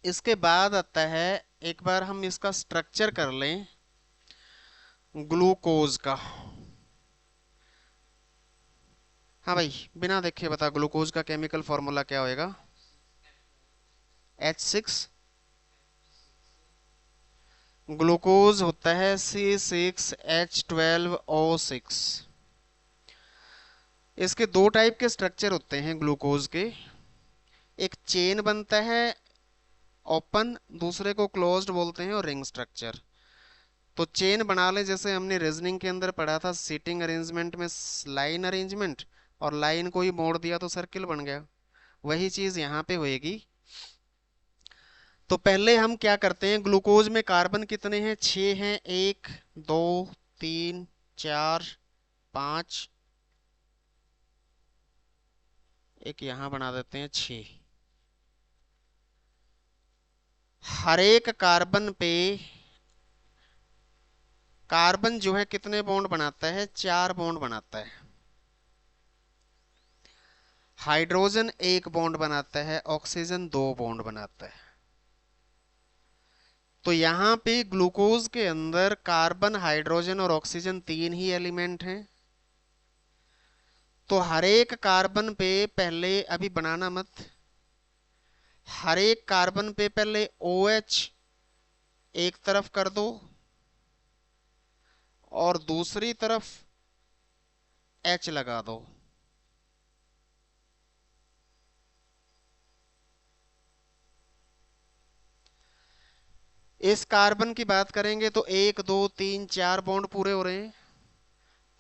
इसके बाद आता है, एक बार हम इसका स्ट्रक्चर कर लें ग्लूकोज का। हाँ भाई, बिना देखे बता, ग्लूकोज का केमिकल फॉर्मूला क्या होएगा? H6। ग्लूकोज होता है C6H12O6। इसके दो टाइप के स्ट्रक्चर होते हैं ग्लूकोज के। एक चेन बनता है ओपन, दूसरे को क्लोज्ड बोलते हैं, और रिंग स्ट्रक्चर। तो चेन बना ले, जैसे हमने रीजनिंग के अंदर पढ़ा था सीटिंग अरेंजमेंट में, लाइन अरेंजमेंट, और लाइन को ही मोड़ दिया तो सर्किल बन गया। वही चीज यहाँ पे होएगी। तो पहले हम क्या करते हैं, ग्लूकोज में कार्बन कितने हैं? 6 हैं। 1 2 3 4 5, एक यहां बना देते हैं 6। हर एक कार्बन पे कार्बन जो है कितने बॉन्ड बनाता है? 4 बॉन्ड बनाता है। हाइड्रोजन 1 बॉन्ड बनाता है, ऑक्सीजन 2 बॉन्ड बनाता है। तो यहाँ पे ग्लूकोज के अंदर कार्बन, हाइड्रोजन और ऑक्सीजन 3 ही एलिमेंट हैं। तो हर एक कार्बन पे पहले, अभी बनाना मत, हर एक कार्बन पे पहले OH एक तरफ कर दो, और दूसरी तरफ H लगा दो। इस कार्बन की बात करेंगे तो 1 2 3 4 बॉन्ड पूरे हो रहे हैं।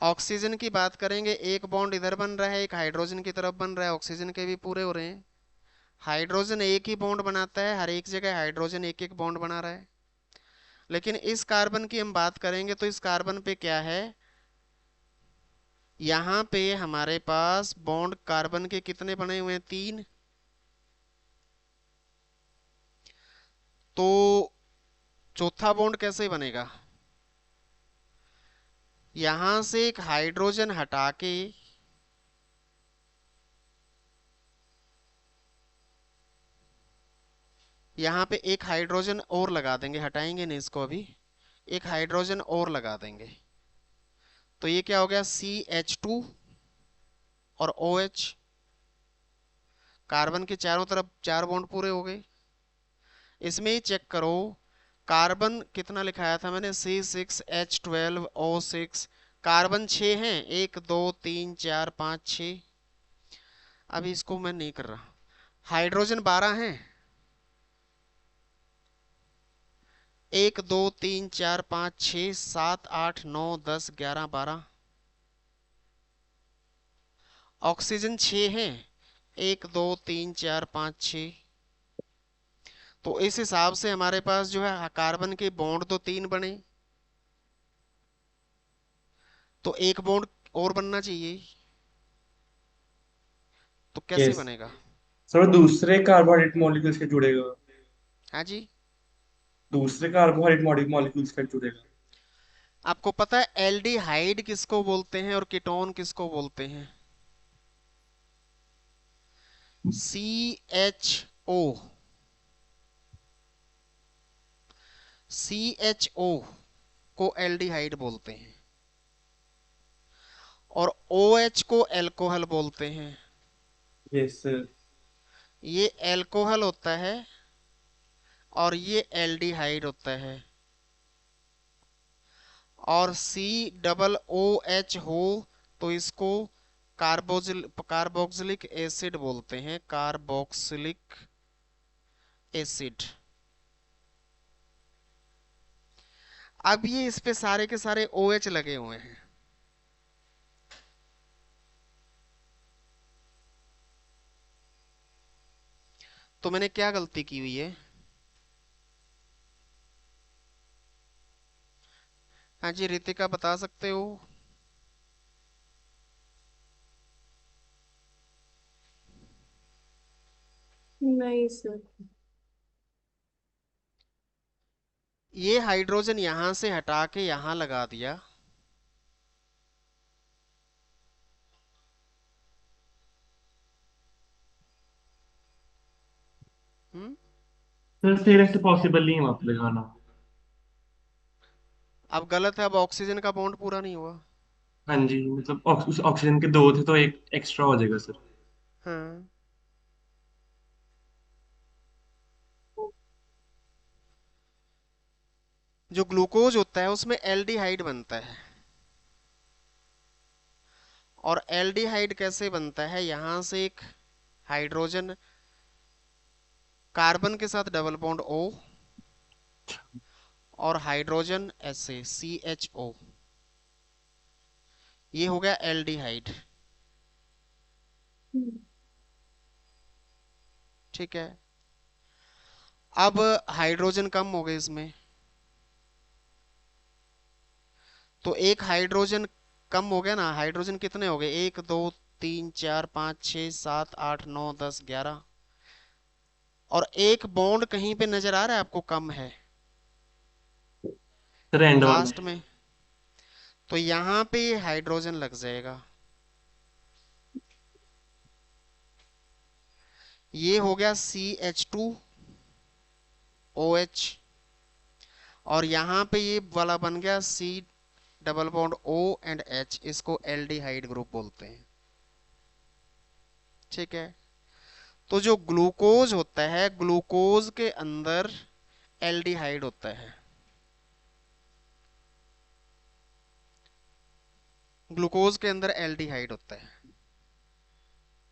ऑक्सीजन की बात करेंगे, एक बॉन्ड इधर बन रहा है, एक हाइड्रोजन की तरफ बन रहा है, ऑक्सीजन के भी पूरे हो रहे हैं। हाइड्रोजन एक ही बॉन्ड बनाता है, हर एक जगह हाइड्रोजन एक एक बॉन्ड बना रहा है। लेकिन इस कार्बन की हम बात करेंगे तो इस कार्बन पे क्या है, यहाँ पे हमारे पास बॉन्ड कार्बन के कितने बने हुए हैं? 3। तो चौथा बॉन्ड कैसे बनेगा? यहां से एक हाइड्रोजन हटा के यहाँ पे एक हाइड्रोजन और लगा देंगे, हटाएंगे नहीं इसको अभी, एक हाइड्रोजन और लगा देंगे। तो ये क्या हो गया? CH2 और OH। कार्बन के चारों तरफ 4 बॉन्ड पूरे हो गए। इसमें ही चेक करो, कार्बन कितना लिखाया था मैंने? C6H12O6। कार्बन 6 हैं, 1 2 3 4 5 6। अभी इसको मैं नहीं कर रहा। हाइड्रोजन 12 हैं, 1 2 3 4 5 6 7 8 9 10 11 12। ऑक्सीजन 6 हैं, 1 2 3 4 5 6। तो इस हिसाब से हमारे पास जो है कार्बन के बॉन्ड तो 3 बने, तो एक बॉन्ड और बनना चाहिए। तो कैसे यस बनेगा? सर, दूसरे कार्बोहाइड्रेट मॉलिक्यूल्स के जुड़ेगा। हाँ जी। दूसरे कार्बोहाइड्रेट मॉलिक्यूल्स के जुड़ेगा। आपको पता है एल्डिहाइड किसको बोलते हैं और कीटोन किसको बोलते हैं? CHO, CHO को एल्डिहाइड बोलते हैं, और OH को अल्कोहल बोलते हैं। Yes sir. ये अल्कोहल होता है और ये एल्डिहाइड होता है। और COOH हो तो इसको कार्बोक्सिलिक एसिड बोलते हैं, कार्बोक्सिलिक एसिड। अब ये इस पे सारे के सारे OH लगे हुए हैं। तो मैंने क्या गलती की हुई है? हाँ जी, रितिका बता सकते हो? नहीं सर। ये हाइड्रोजन यहां से हटा के यहां लगा दिया, हम्म। सर फिर ऐसे पॉसिबल नहीं है वहां पे लगाना। अब गलत है, अब ऑक्सीजन का बॉन्ड पूरा नहीं हुआ। हाँ जी, मतलब उस ऑक्सीजन के दो थे तो एक एक्स्ट्रा हो जाएगा सर। हाँ, जो ग्लूकोज होता है उसमें एल्डिहाइड बनता है। और एल्डिहाइड कैसे बनता है, यहां से एक हाइड्रोजन कार्बन के साथ डबल बॉन्ड O, और हाइड्रोजन ऐसे CHO, ये हो गया एल्डिहाइड। ठीक है। अब हाइड्रोजन कम हो गए इसमें, तो एक हाइड्रोजन कम हो गया ना। हाइड्रोजन कितने हो गए, 1 2 3 4 5 6 7 8 9 10 11। और एक बॉन्ड कहीं पे नजर आ रहा है आपको कम है, सर एंड वाला। लास्ट में। तो यहां पे ये हाइड्रोजन लग जाएगा, ये हो गया CH2OH। और यहां पे ये वाला बन गया C डबल बॉन्ड O&H, इसको एल्डिहाइड ग्रुप बोलते हैं। ठीक है। तो जो ग्लूकोज होता है, ग्लूकोज के अंदर एल्डिहाइड होता है। ग्लूकोज के अंदर एल्डिहाइड होता है।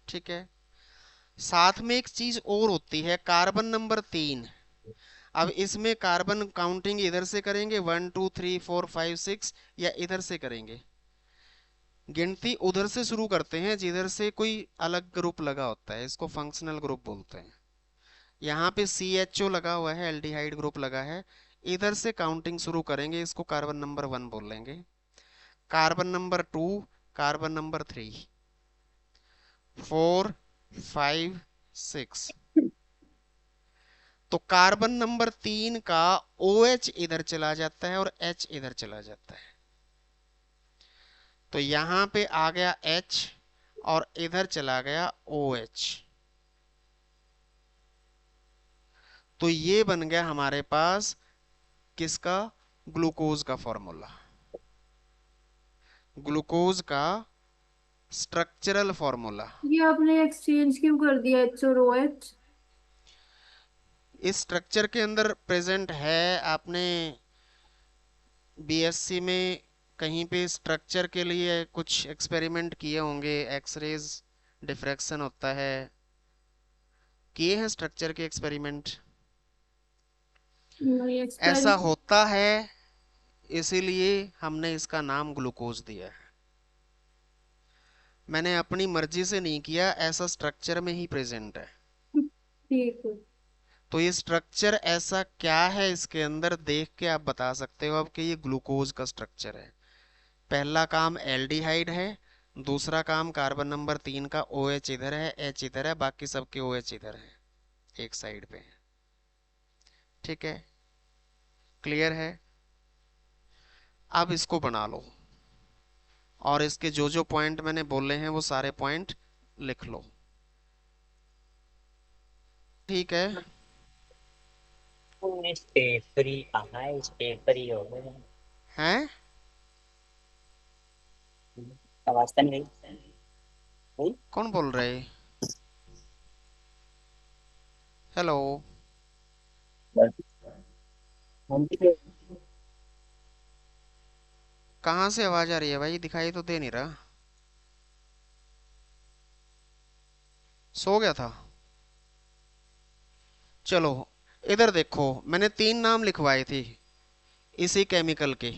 ठीक है। साथ में एक चीज और होती है, कार्बन नंबर 3। अब इसमें कार्बन काउंटिंग इधर से करेंगे 1 2 3 4 5 6, या इधर से करेंगे। गिनती उधर से शुरू करते हैं जिधर से कोई अलग ग्रुप लगा होता है, इसको फंक्शनल ग्रुप बोलते हैं। यहाँ पे CHO लगा हुआ है, एल्डिहाइड ग्रुप लगा है। इधर से काउंटिंग शुरू करेंगे, इसको कार्बन नंबर 1 बोल लेंगे। Carbon number 2, carbon number 3, 4 5 6। तो कार्बन नंबर 3 का OH इधर चला जाता है और H इधर चला जाता है। तो यहां पे आ गया H और इधर चला गया OH। तो ये बन गया हमारे पास किसका, ग्लूकोज का फॉर्मूला, ग्लूकोज का स्ट्रक्चरल फॉर्मूला। ये आपने एक्सचेंज क्यों कर दिया एच और ओ एच? इस स्ट्रक्चर के अंदर प्रेजेंट है। आपने BSc में कहीं पे स्ट्रक्चर के लिए कुछ एक्सपेरिमेंट किए होंगे, एक्सरेज डिफ्रैक्शन होता है, किए हैं स्ट्रक्चर के एक्सपेरिमेंट। नहीं, ऐसा एक्सपेरिमेंट। होता है, इसीलिए हमने इसका नाम ग्लूकोज दिया है। मैंने अपनी मर्जी से नहीं किया, ऐसा स्ट्रक्चर में ही प्रेजेंट है। ठीक है। तो ये स्ट्रक्चर ऐसा क्या है इसके अंदर, देख के आप बता सकते हो अब कि ये ग्लूकोज का स्ट्रक्चर है। पहला काम एल्डिहाइड है, दूसरा काम कार्बन नंबर 3 का OH इधर है, H इधर है, बाकी सबके OH इधर है, एक साइड पे। ठीक है, क्लियर है। अब इसको बना लो, और इसके जो जो पॉइंट मैंने बोले हैं वो सारे पॉइंट लिख लो। ठीक है। इस पेपर ही कहाँ है, इस पेपर ही हो गए। हैं? आवाज तो नहीं गई। कौन बोल रहे? हेलो। हम भी कहाँ से आवाज आ रही है भाई, दिखाई तो दे नहीं रहा। सो गया था? चलो, इधर देखो, मैंने 3 नाम लिखवाए थे इसी केमिकल के।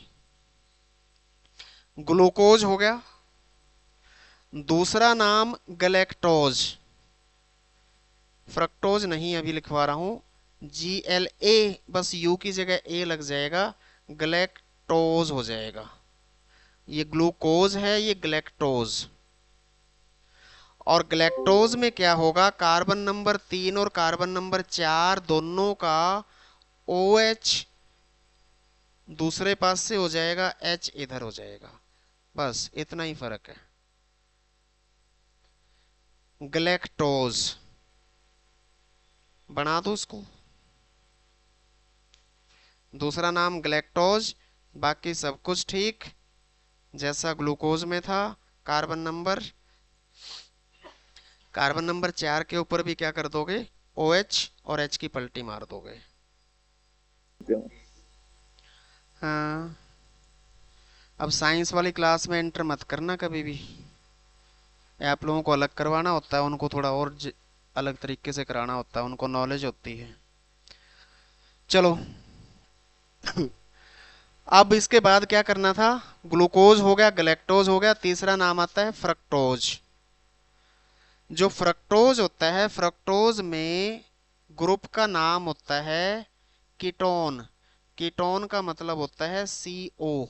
ग्लूकोज हो गया, दूसरा नाम गलेक्टोज, फ्रक्टोज नहीं अभी लिखवा रहा हूं, GLA, बस U की जगह A लग जाएगा, गलेक्टोज हो जाएगा। ये ग्लूकोज है, ये गलेक्टोज। और गलेक्टोज में क्या होगा, कार्बन नंबर 3 और कार्बन नंबर 4 दोनों का OH दूसरे पास से हो जाएगा, H इधर हो जाएगा। बस इतना ही फर्क है। गलेक्टोज बना दो इसको। दूसरा नाम ग्लैक्टोज, बाकी सब कुछ ठीक जैसा ग्लूकोज में था। कार्बन नंबर कार्बन नंबर 4 के ऊपर भी क्या कर दोगे, OH और H की पलटी मार दोगे। हाँ, अब साइंस वाली क्लास में एंटर मत करना कभी भी। आप लोगों को अलग करवाना होता है, उनको थोड़ा और अलग तरीके से कराना होता है, उनको नॉलेज होती है। चलो अब इसके बाद क्या करना था, ग्लूकोज हो गया, ग्लैक्टोज हो गया, तीसरा नाम आता है फ्रक्टोज। जो फ्रक्टोज होता है, फ्रक्टोज में ग्रुप का नाम होता है कीटोन। कीटोन का मतलब होता है CO।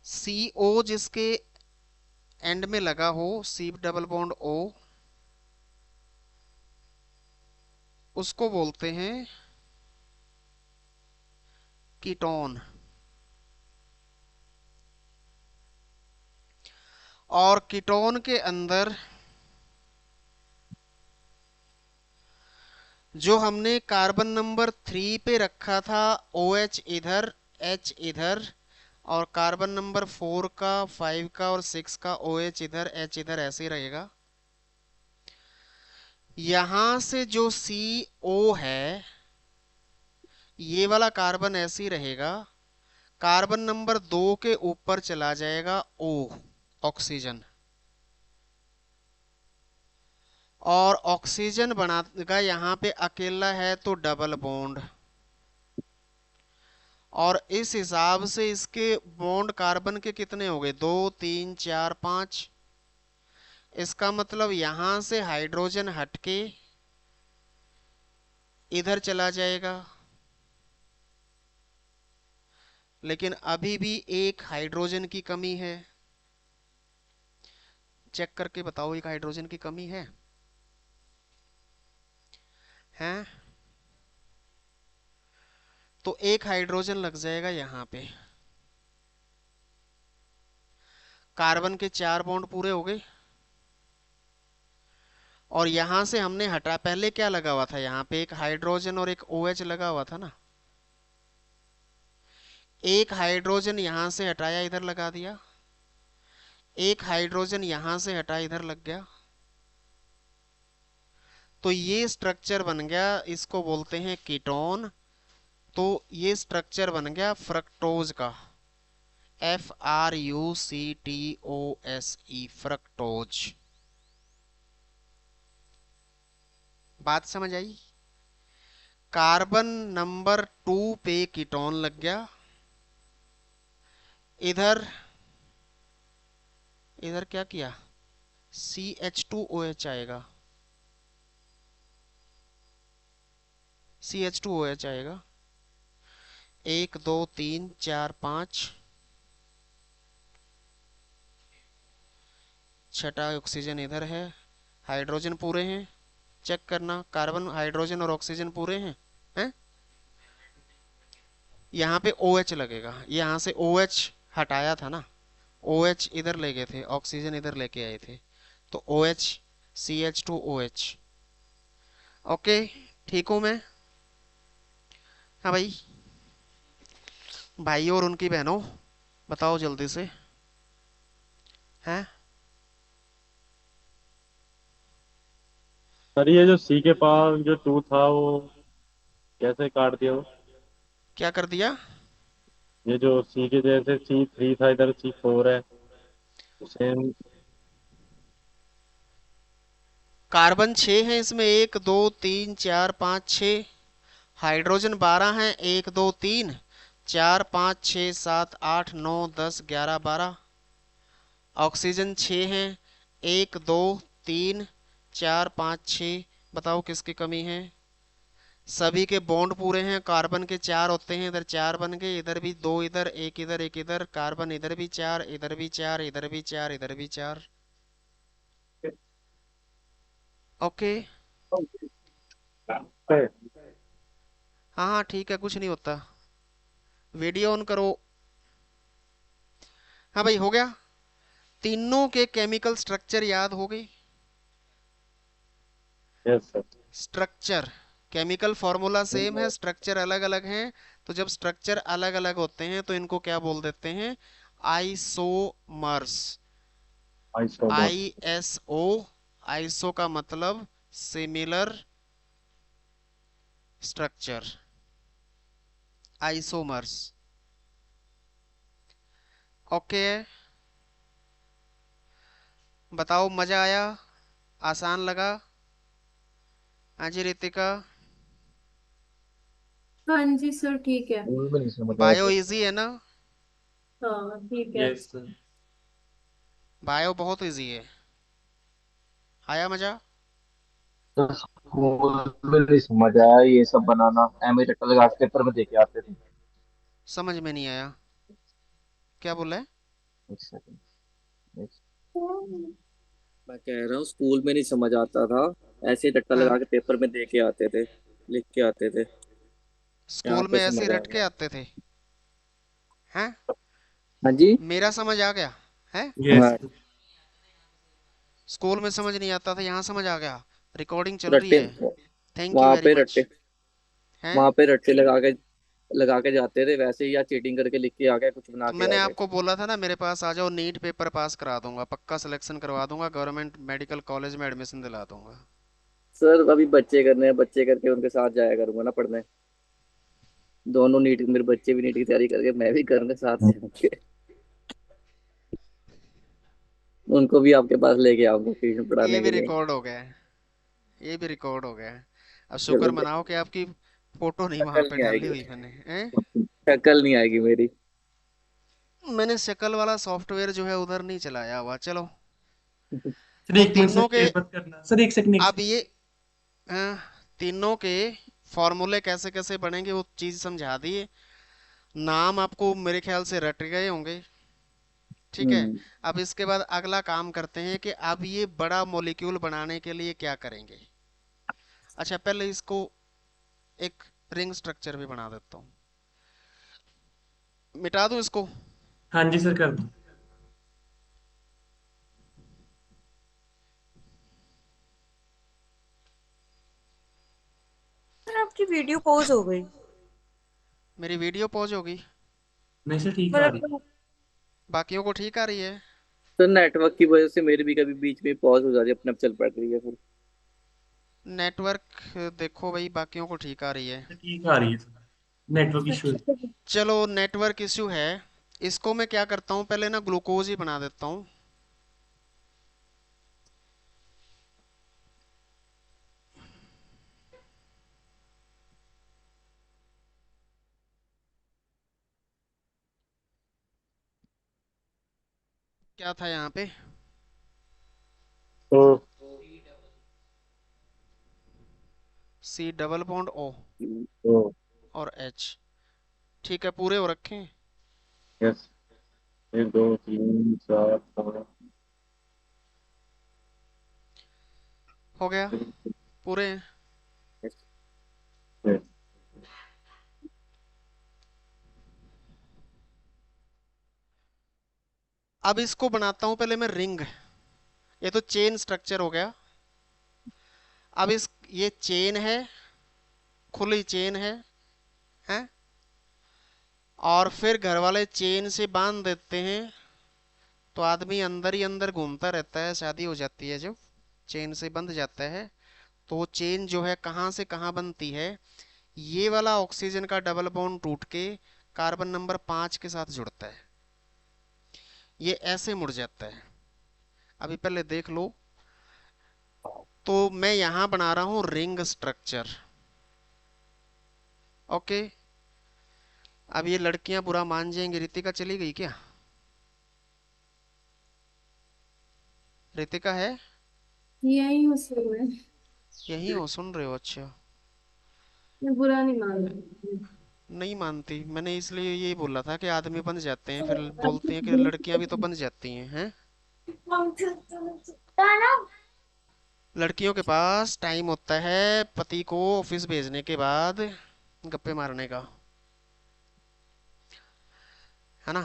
CO जिसके एंड में लगा हो, C डबल बॉन्ड O, उसको बोलते हैं कीटोन। और कीटोन के अंदर जो हमने कार्बन नंबर 3 पे रखा था, OH इधर, H इधर, और कार्बन नंबर 4 का, 5 का और 6 का OH इधर, H इधर, ऐसे ही रहेगा। यहां से जो CO है, ये वाला कार्बन ऐसे ही रहेगा। कार्बन नंबर 2 के ऊपर चला जाएगा O, ऑक्सीजन, और ऑक्सीजन बनाएगा यहां पे अकेला है तो डबल बॉन्ड। और इस हिसाब से इसके बॉन्ड कार्बन के कितने हो गए, 2 3 4 5। इसका मतलब यहां से हाइड्रोजन हटके इधर चला जाएगा, लेकिन अभी भी एक हाइड्रोजन की कमी है। चेक करके बताओ, एक हाइड्रोजन की कमी है हैं? तो एक हाइड्रोजन लग जाएगा यहां पे। कार्बन के 4 बॉन्ड पूरे हो गए। और यहां से हमने हटा, पहले क्या लगा हुआ था, यहां पे एक हाइड्रोजन और एक OH लगा हुआ था ना। एक हाइड्रोजन यहां से हटाया, इधर लगा दिया। एक हाइड्रोजन यहां से हटा, इधर लग गया। तो ये स्ट्रक्चर बन गया, इसको बोलते हैं कीटोन। तो ये स्ट्रक्चर बन गया फ्रक्टोज का, FRUCTOSE, फ्रक्टोज। बात समझ आई? कार्बन नंबर 2 पे कीटोन लग गया, इधर इधर क्या किया, CH2OH आएगा, CH2OH आएगा। 1 2 3 4 5, छठा ऑक्सीजन इधर है। हाइड्रोजन पूरे हैं, चेक करना, कार्बन, हाइड्रोजन और ऑक्सीजन पूरे हैं? यहाँ पे OH लगेगा, यहाँ से OH हटाया था ना, OH इधर ले गए थे, ऑक्सीजन इधर लेके आए थे, तो OH, CH2OH। ओके, ठीक हूं मैं? हाँ भाई, भाई और उनकी बहनों, बताओ जल्दी से, हैं? सर ये जो सी के पास जो टू था वो कैसे काट दिया वो? क्या कर दिया? ये जो सी के जैसे C3 था, इधर C4 है, सेम। कार्बन 6 है इसमें, 1 2 3 4 5 6। हाइड्रोजन 12 है, 1 2 3 4 5 6 7 8 9 10 11 12। ऑक्सीजन 6 है, 1 2 3 4 5 6। बताओ किसकी कमी है? सभी के बॉन्ड पूरे हैं, कार्बन के 4 होते हैं, इधर 4 बन गए, इधर भी 2, इधर 1, इधर 1, इधर कार्बन, इधर भी 4, इधर भी 4, इधर भी 4, इधर भी 4। ओके, हाँ हाँ ठीक है, कुछ नहीं होता। वीडियो ऑन करो। हाँ भाई, हो गया। तीनों के केमिकल स्ट्रक्चर याद हो गई। Yes sir. Structure, chemical formula same है, स्ट्रक्चर अलग अलग हैं। तो जब स्ट्रक्चर अलग अलग होते हैं तो इनको क्या बोल देते हैं? आइसोमर्स। आइसोमर। आईएसओ। आइसो का मतलब सिमिलर, स्ट्रक्चर, आइसोमर्स। ओके, बताओ, मजा आया? आसान लगा? हाँ जी रितिका। हाँ जी सर, ठीक है। स्कूल में नहीं समझ आया बायो सर। इजी है ना? हाँ ठीक है। Yes sir. बायो बहुत इजी है। आया मजा? तो स्कूल में नहीं समझ आया ये सब बनाना, एम रट्टा लगा के पेपर में दे के आते थे। समझ में नहीं आया, क्या बोला है? एक सेकंड। मैं कह रहा हूँ स्कूल में नहीं समझ आता था, ऐसे ही रट्टा हाँ, लगा के पेपर में दे के आते थे, लिख के आते थे। यहाँ स्कूल में पे ऐसे समझ ही आ रट के गया। आते थे। हैं? हाँ जी। मेरा समझ आ गया है। यस हाँ, सर। स्कूल में समझ नहीं आता था, यहाँ समझ आ गया। रिकॉर्डिंग चल रही रट्टे, है। थैंक यू वहां वेरी पे मच। रट्टे, हैं? वहां पे रट्टे लगा के जाते थे वैसे ही, या चीटिंग करके लिख के आ गए, कुछ बना तो के मैंने आ गए। आपको बोला था ना, मेरे पास आ जाओ, नीट पेपर पास करा दूंगा, पक्का सिलेक्शन करवा दूंगा, गवर्नमेंट मेडिकल कॉलेज में एडमिशन दिला दूंगा। सर अभी बच्चे करने हैं, बच्चे करके उनके साथ जाया करूंगा ना पढ़ने। दोनों नीट, मेरे बच्चे भी नीट की तैयारी करके मैं भी करूंगा साथ जाके। उनको भी आपके पास लेके आऊंगा ट्यूशन ये पढ़ाने भी के लिए। रिकॉर्ड हो गया है, ये भी रिकॉर्ड हो गया है। अब शुक्र चलो, मनाओ कि आपकी फोटो नहीं वहां शक्ल पे नहीं डाली आएगी, हुई मैंने, हैं? शक्ल नहीं आएगी मेरी। मैंने शक्ल वाला सॉफ्टवेयर जो है उधर नहीं चलाया हुआ। चलो, सर तो एक मिनट सर, तीनों के, तेज मत करना सर, एक सेकंड एक अब सेकंड। ये अ, तीनों के फॉर्मूले कैसे कैसे बनेंगे वो चीज समझा दिए। नाम आपको मेरे ख्याल से रट गए होंगे। ठीक है। हम्म। अब इसके बाद अगला काम करते हैं कि अब ये बड़ा मॉलिक्यूल बनाने के लिए क्या करेंगे। अच्छा, पहले इसको एक रिंग स्ट्रक्चर भी बना देता हूँ। मिटा दूं इसको? हाँ जी सर, कर दो। सर आपकी वीडियो पॉज हो गई। मेरी वीडियो पॉज होगी? नहीं सर, ठीक आ रही है। मतलब बाकियों को ठीक आ रही है? तो नेटवर्क की वजह से मेरी भी कभी बीच में पॉज हो जाती है, अपने आप चल पड़ रही है फिर। नेटवर्क, देखो भाई, बाकियों को ठीक आ रही है। सर ठीक आ रही है सर, नेटवर्क इशू है। अच्छा। चलो, नेटवर्क इश्यू है। इसको मैं क्या करता हूँ, पहले ना ग्लूकोज ही बना देता हूँ। क्या था यहाँ पे? तो सी डबल बॉन्ड ओ तो और एच। ठीक है, पूरे हो रखे हैं। यस। 1 2 3 4 5। हो गया, पूरे हैं। अब इसको बनाता हूं पहले मैं रिंग। ये तो चेन स्ट्रक्चर हो गया। अब इस, ये चेन है, खुली चेन है। और फिर घर वाले चेन से बांध देते हैं, तो आदमी अंदर ही अंदर घूमता रहता है, शादी हो जाती है जब चेन से बंध जाता है। तो वो चेन जो है कहाँ से कहाँ बनती है? ये वाला ऑक्सीजन का डबल बॉन्ड टूट के कार्बन नंबर 5 के साथ जुड़ता है, ये ऐसे मुड़ जाता है। अभी पहले देख लो। तो मैं यहां बना रहा हूं रिंग स्ट्रक्चर। ओके। अब ये लड़कियां बुरा मान जाएंगी। रितिका चली गई क्या? रितिका है? यही हूँ सर मैं। यही हो, सुन रहे हो? अच्छा। मैं बुरा नहीं मान रही। नहीं मानती, मैंने इसलिए यही बोला था कि आदमी बन जाते हैं, फिर बोलती हैं कि लड़कियां भी तो बन जाती हैं। लड़कियों के पास टाइम होता है पति को ऑफिस भेजने के बाद गप्पे मारने का, है ना?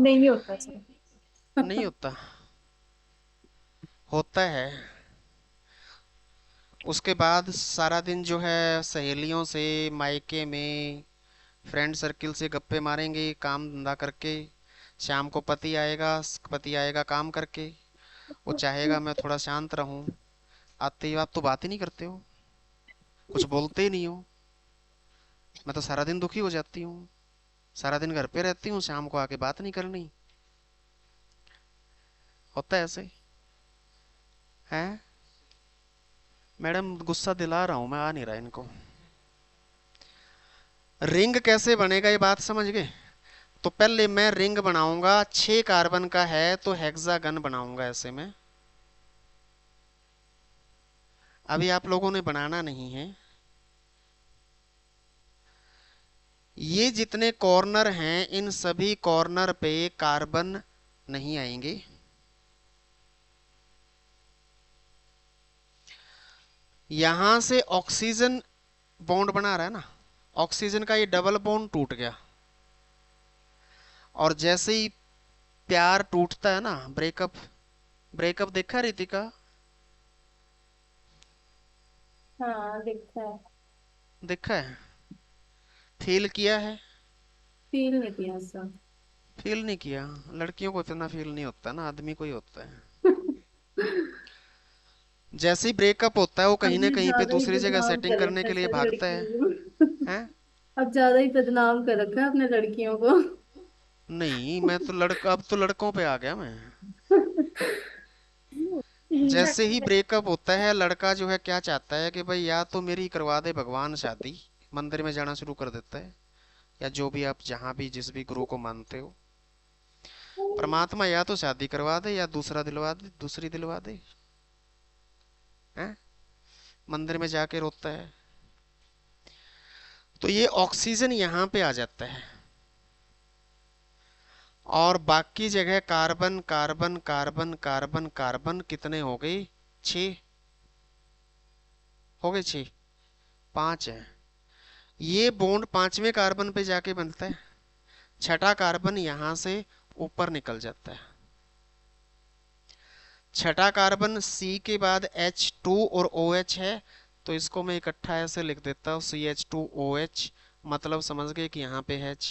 नहीं होता सर। नहीं होता? होता है। उसके बाद सारा दिन जो है सहेलियों से, मायके में, फ्रेंड सर्किल से गप्पे मारेंगे काम धंधा करके। शाम को पति आएगा काम करके। वो चाहेगा मैं थोड़ा शांत रहूं। आते ही आप तो बात ही नहीं करते हो, कुछ बोलते ही नहीं हो। मैं तो सारा दिन दुखी हो जाती हूँ, सारा दिन घर पे रहती हूँ, शाम को आके बात नहीं करनी। होता है ऐसे? है मैडम, गुस्सा दिला रहा हूं मैं, आ नहीं रहा इनको। रिंग कैसे बनेगा ये बात समझ गए? तो पहले मैं रिंग बनाऊंगा, 6 कार्बन का है तो हेक्सागन बनाऊंगा ऐसे में। अभी आप लोगों ने बनाना नहीं है। ये जितने कॉर्नर हैं इन सभी कॉर्नर पे कार्बन नहीं आएंगे। यहां से ऑक्सीजन बॉन्ड बना रहा है ना, ऑक्सीजन का ये डबल बॉन्ड टूट गया। और जैसे ही प्यार टूटता है ना, ब्रेकअप, ब्रेकअप देखा रितिका? हाँ दिखता है। देखा है? फील किया है? फील नहीं किया सर। फील नहीं किया? लड़कियों को इतना फील नहीं होता ना, आदमी को ही होता है। जैसे ही ब्रेकअप होता है वो कहीं ना हमने कहीं पे ज्यादा ही दूसरी जगह बदनाम सेटिंग कर करने रखा है के लिए सर भागता है। लड़कियों को। हैं? अब ज्यादा ही बदनाम कर रखा है अपने लड़कियों को। नहीं, मैं तो लड़का, अब तो लड़कों पे आ गया मैं। जैसे ही ब्रेकअप होता है लड़का जो है क्या चाहता है कि भाई या तो मेरी करवा दे भगवान शादी, मंदिर में जाना शुरू कर देता है, या जो भी आप जहां भी जिस भी गुरु को मानते हो, परमात्मा या तो शादी करवा दे या दूसरा दिलवा दे, दूसरी दिलवा दे। हैं? मंदिर में जाके रोता है। तो ये ऑक्सीजन यहां पे आ जाता है और बाकी जगह carbon carbon carbon carbon carbon कितने हो गए? 6 हो गए। 6, 5 है। ये बॉन्ड 5वें कार्बन पे जाके बनता है। छठा कार्बन यहां से ऊपर निकल जाता है। छठा कार्बन C के बाद H2 और OH है, तो इसको मैं इकट्ठा ऐसे लिख देता हूं CH2OH। मतलब समझ गए कि यहाँ पे H।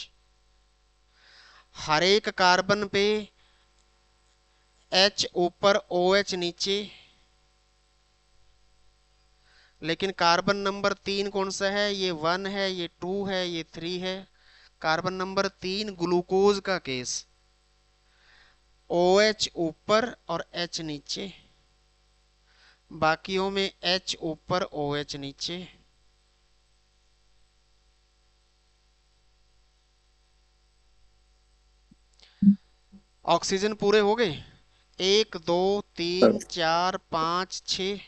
हर एक कार्बन पे H ऊपर OH नीचे। लेकिन कार्बन नंबर 3 कौन सा है? ये 1 है, ये 2 है, ये 3 है। कार्बन नंबर 3 ग्लूकोज का केस, OH ऊपर और H नीचे। बाकियों में H ऊपर OH नीचे। ऑक्सीजन पूरे हो गए? 1 2 3 4 5 6।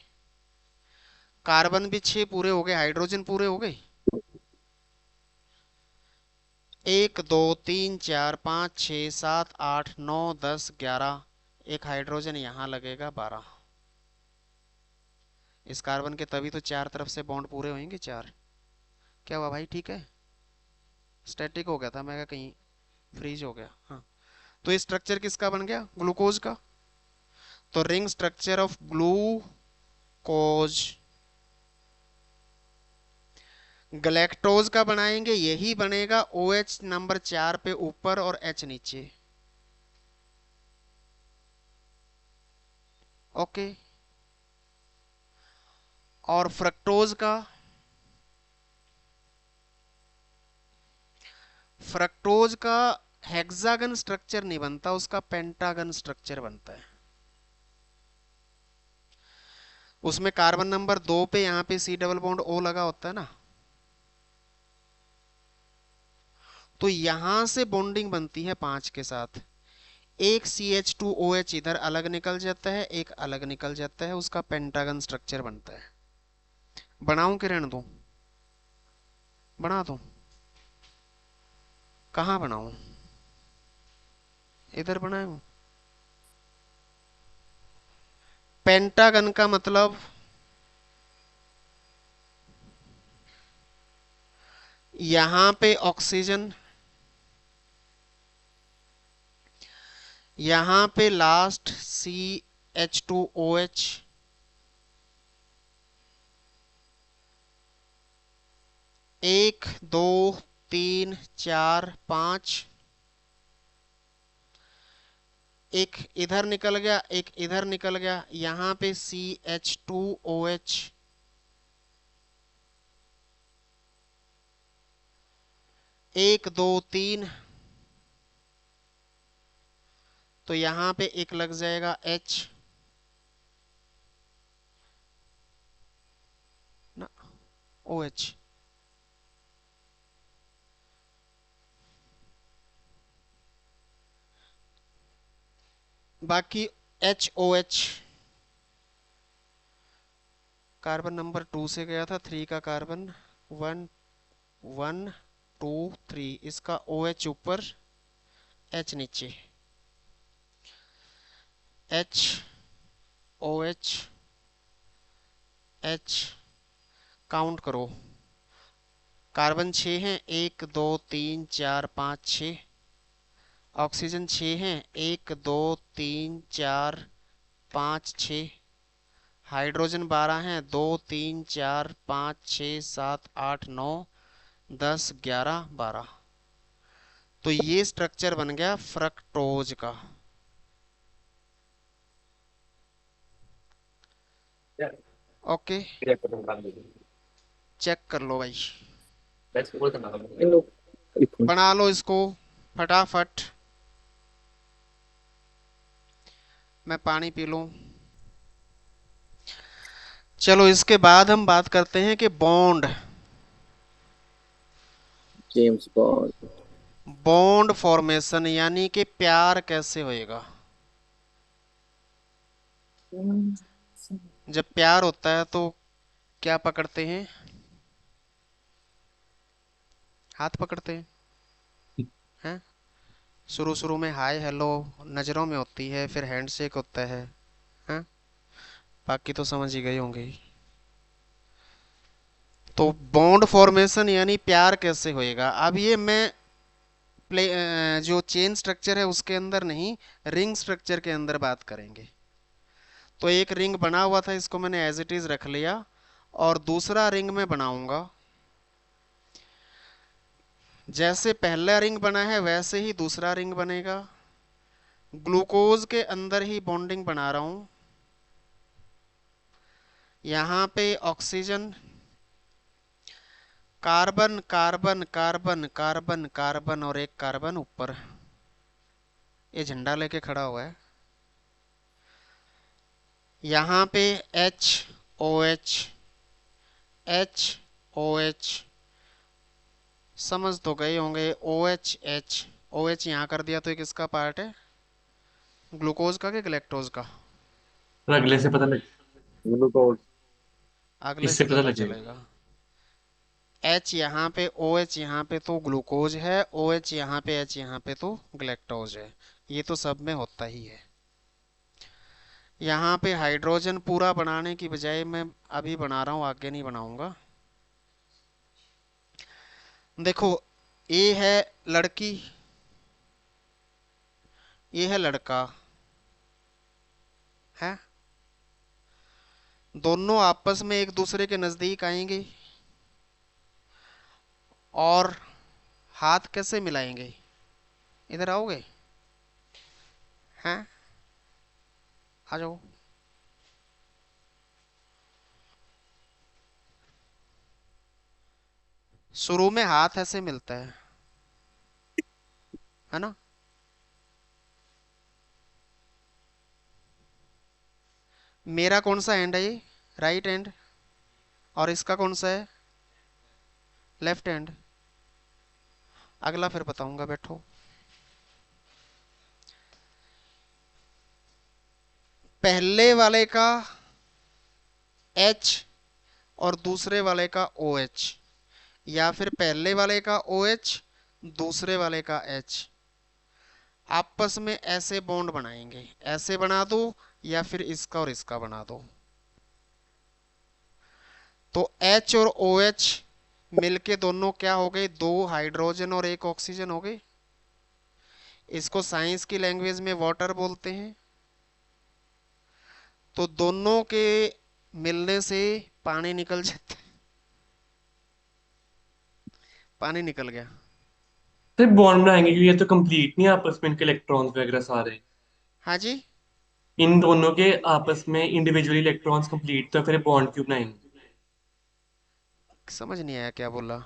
कार्बन भी 6 पूरे हो गए, हाइड्रोजन पूरे हो गए। 1 2 3 4 5 6 7 8 9 10 11। एक हाइड्रोजन यहां लगेगा, 12। इस कार्बन के तभी तो 4 तरफ से बॉन्ड पूरे होंगे, 4। क्या हुआ भाई, ठीक है? स्टैटिक हो गया था, मैं कहीं फ्रीज हो गया। हाँ, तो ये स्ट्रक्चर किसका बन गया? ग्लूकोज का। तो ring structure of glucose. Galactose का बनाएंगे, यही बनेगा, OH नंबर 4 पे ऊपर और H नीचे। ओके। और फ्रक्टोज का, फ्रक्टोज का हेक्सागन स्ट्रक्चर नहीं बनता, उसका पेंटागन स्ट्रक्चर बनता है। उसमें कार्बन नंबर 2 पे यहाँ पे C डबल बॉन्ड O लगा होता है ना, तो यहां से बॉन्डिंग बनती है 5 के साथ। एक CH2OH इधर अलग निकल जाता है, एक अलग निकल जाता है, उसका पेंटागन स्ट्रक्चर बनता है। बनाऊं कि रहने दूं? बना दूं? कहाँ बनाऊं? इधर बनाऊं? पेंटागन का मतलब यहां पे ऑक्सीजन, यहां पे लास्ट CH2OH, एक दो तीन चार पांच, एक इधर निकल गया एक इधर निकल गया, यहां पे CH2OH, एक दो तीन, तो यहां पे एक लग जाएगा H ना, OH। बाकी HOH कार्बन नंबर 2 से गया था, 3 का कार्बन, 1 1 2 3, इसका OH ऊपर H नीचे, H OH H, काउंट करो, कार्बन 6 हैं, 1 2 3 4 5 6, ऑक्सीजन 6 हैं, 1 2 3 4 5 6, हाइड्रोजन 12 हैं, 2 3 4 5 6 7 8 9 10 11 12, तो ये स्ट्रक्चर बन गया फ्रक्टोज का। ओके, चेक कर लो भाई, बना लो इसको फटाफट, मैं पानी पी लूं। चलो इसके बाद हम बात करते हैं कि bond, James bond. Bond formation यानी कि प्यार कैसे होएगा। जब प्यार होता है तो क्या पकड़ते हैं, हाथ पकड़ते हैं, शुरू शुरू में हाय हेलो नजरों में होती है, फिर हैंडशेक होता है, हैं? बाकी तो समझ ही गए होंगे। तो बॉन्ड फॉर्मेशन यानी प्यार कैसे होएगा, अब ये मैं जो चेन स्ट्रक्चर है उसके अंदर नहीं, रिंग स्ट्रक्चर के अंदर बात करेंगे। तो एक रिंग बना हुआ था, इसको मैंने एज इट इज रख लिया, और दूसरा रिंग में बनाऊंगा, जैसे पहला रिंग बना है वैसे ही दूसरा रिंग बनेगा। ग्लूकोज के अंदर ही बॉन्डिंग बना रहा हूं, यहां पे oxygen, carbon carbon carbon carbon carbon और एक कार्बन ऊपर, ये झंडा लेके खड़ा हुआ है, यहां पे H OH H OH, समझ तो गए होंगे, OH H OH यहां कर दिया तो ये किसका पार्ट है, ग्लूकोज का कि गैलेक्टोज का, तो अगले से पता लग ग्लूकोज। अगले इससे से पता पता लगेगा। चलेगा। H यहाँ पे OH यहाँ पे तो ग्लूकोज है, OH यहाँ पे H यहाँ पे तो गैलेक्टोज है, ये तो सब में होता ही है। यहाँ पे हाइड्रोजन पूरा बनाने की बजाय मैं अभी बना रहा हूँ, आगे नहीं बनाऊंगा। देखो, ये है लड़की, ये है लड़का, है, दोनों आपस में एक दूसरे के नजदीक आएंगे और हाथ कैसे मिलाएंगे, इधर आओगे, हैं, आ जाओ, शुरू में हाथ ऐसे मिलता है ना, मेरा कौन सा हैंड है, ये राइट हैंड, और इसका कौन सा है, लेफ्ट हैंड, अगला फिर बताऊंगा, बैठो। पहले वाले का H और दूसरे वाले का OH, या फिर पहले वाले का OH दूसरे वाले का H, आपस में ऐसे बॉन्ड बनाएंगे, ऐसे बना दो या फिर इसका और इसका बना दो, तो H और OH मिलके दोनों क्या हो गए, दो हाइड्रोजन और एक ऑक्सीजन हो गए। इसको साइंस की लैंग्वेज में वाटर बोलते हैं। तो दोनों के मिलने से पानी निकल जाता है, पानी निकल गया। फिर बॉन्ड बनाएंगे क्योंकि ये तो कंप्लीट नहीं है आपस में, इनके इलेक्ट्रॉन्स वगैरह सारे। हाँ जी, इन दोनों के आपस में इंडिविजुअली इलेक्ट्रॉन्स कंप्लीट, तो फिर बॉन्ड क्यों बनाएंगे? समझ नहीं आया क्या बोला।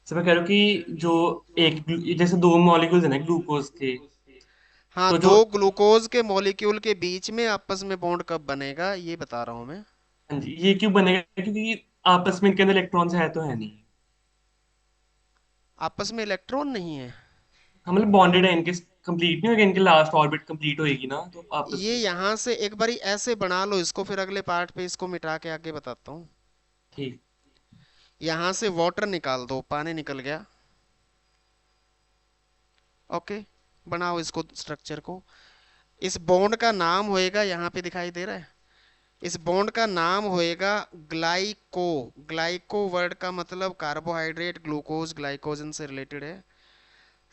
तो मैं कह रहा हूँ कि जो एक जैसे दो मॉलिक्यूल्स है ना ग्लूकोज के, हाँ, तो जो, दो ग्लूकोज के मॉलिक्यूल के बीच में आपस में बॉन्ड कब बनेगा ये बता रहा हूं मैं। हाँ जी, ये क्यों बनेगा? क्योंकि आपस में इनके अंदर इलेक्ट्रॉन्स है तो है नहीं। आपस में इलेक्ट्रॉन नहीं है। हाँ मतलब बॉन्डेड है इनके, कंप्लीट नहीं होगा, इनके लास्ट ऑर्बिट कंप्लीट होएगी ना तो आपस ये में। यहां से एक बारी ऐसे बना लो इसको, फिर अगले पार्ट पे इसको मिटा के आगे बताता हूँ। ठीक। यहां से वाटर निकाल दो, पानी निकल गया। ओके, बनाओ इसको स्ट्रक्चर को। इस बॉन्ड का नाम होएगा, यहाँ पे दिखाई दे रहा है, इस बॉन्ड का नाम होएगा ग्लाइको। ग्लाइको वर्ड का मतलब कार्बोहाइड्रेट, ग्लूकोज ग्लाइकोजन से रिलेटेड है।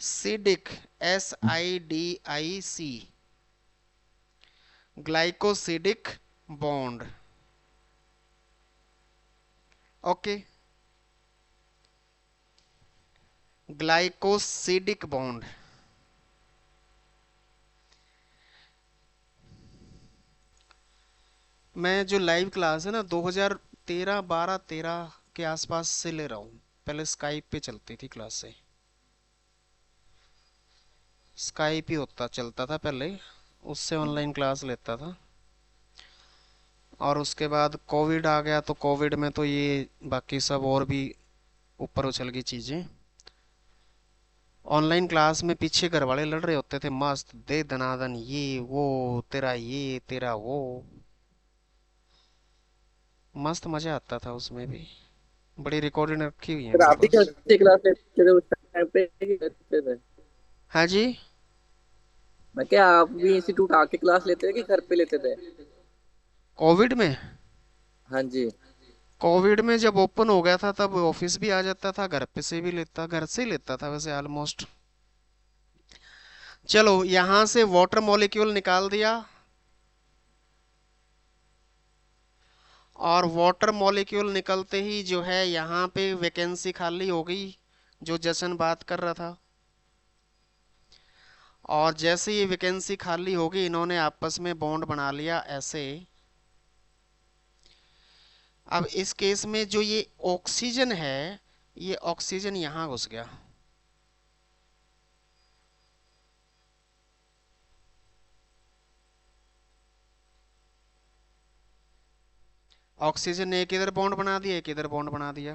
सिडिक, SIDIC, glycosidic bond. Okay, glycosidic bond. मैं जो लाइव क्लास है ना 2013 12 13 के आसपास से ले रहा हूँ। पहले स्काइप पे चलती थी क्लास से, स्काइप ही होता चलता था पहले, उससे ऑनलाइन क्लास लेता था। और उसके बाद कोविड आ गया, तो कोविड में तो ये बाकी सब और भी ऊपर उछल गई चीज़ें। ऑनलाइन क्लास में पीछे घर वाले लड़ रहे होते थे मस्त, दे दनादन, ये वो, तेरा ये तेरा वो, मस्त मजा आता था उसमें भी। बड़ी रिकॉर्डिंग रखी हुई है फिर मेरे आप भी घर पास। से क्लास लेते थे उस टाइम पे कि लेते थे? हाँ जी, मैं क्या, आप भी इंस्टीट्यूट आके क्लास लेते थे कि घर पे लेते थे? कोविड में, हाँ जी। कोविड में जब ओपन हो गया था तब ऑफिस भी आ जाता था, घर पे से भी लेता, घर से ही लेता था वैसे ऑलमोस्ट। चलो, यहां से वाटर मॉलिक्यूल निकाल दिया, और वाटर मॉलिक्यूल निकलते ही जो है यहाँ पे वैकेंसी खाली हो गई, जो जशन बात कर रहा था। और जैसे ये वैकेंसी खाली होगी, इन्होंने आपस में बॉन्ड बना लिया ऐसे। अब इस केस में जो ये ऑक्सीजन है, ये ऑक्सीजन यहां घुस गया। ऑक्सीजन ने एक इधर बॉन्ड बना दिया, एक इधर बॉन्ड बना दिया।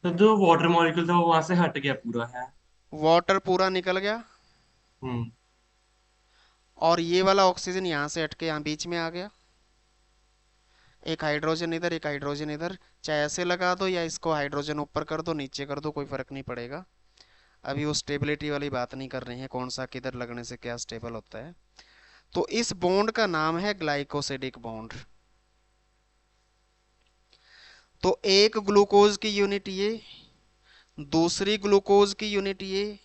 तो जो वाटर मॉलिक्यूल था वो वहां से हट गया पूरा है। वाटर पूरा निकल गया, हम्म। और ये वाला ऑक्सीजन यहां से हट के यहाँ बीच में आ गया। एक हाइड्रोजन इधर, एक हाइड्रोजन इधर, चाहे ऐसे लगा दो या इसको हाइड्रोजन ऊपर कर दो नीचे कर दो, कोई फर्क नहीं पड़ेगा। अभी वो स्टेबिलिटी वाली बात नहीं कर रहे हैं, कौन सा किधर लगने से क्या स्टेबल होता है। तो इस बॉन्ड का नाम है ग्लाइकोसिडिक बॉन्ड। तो एक ग्लूकोज की यूनिट ये, दूसरी ग्लूकोज की यूनिट ये,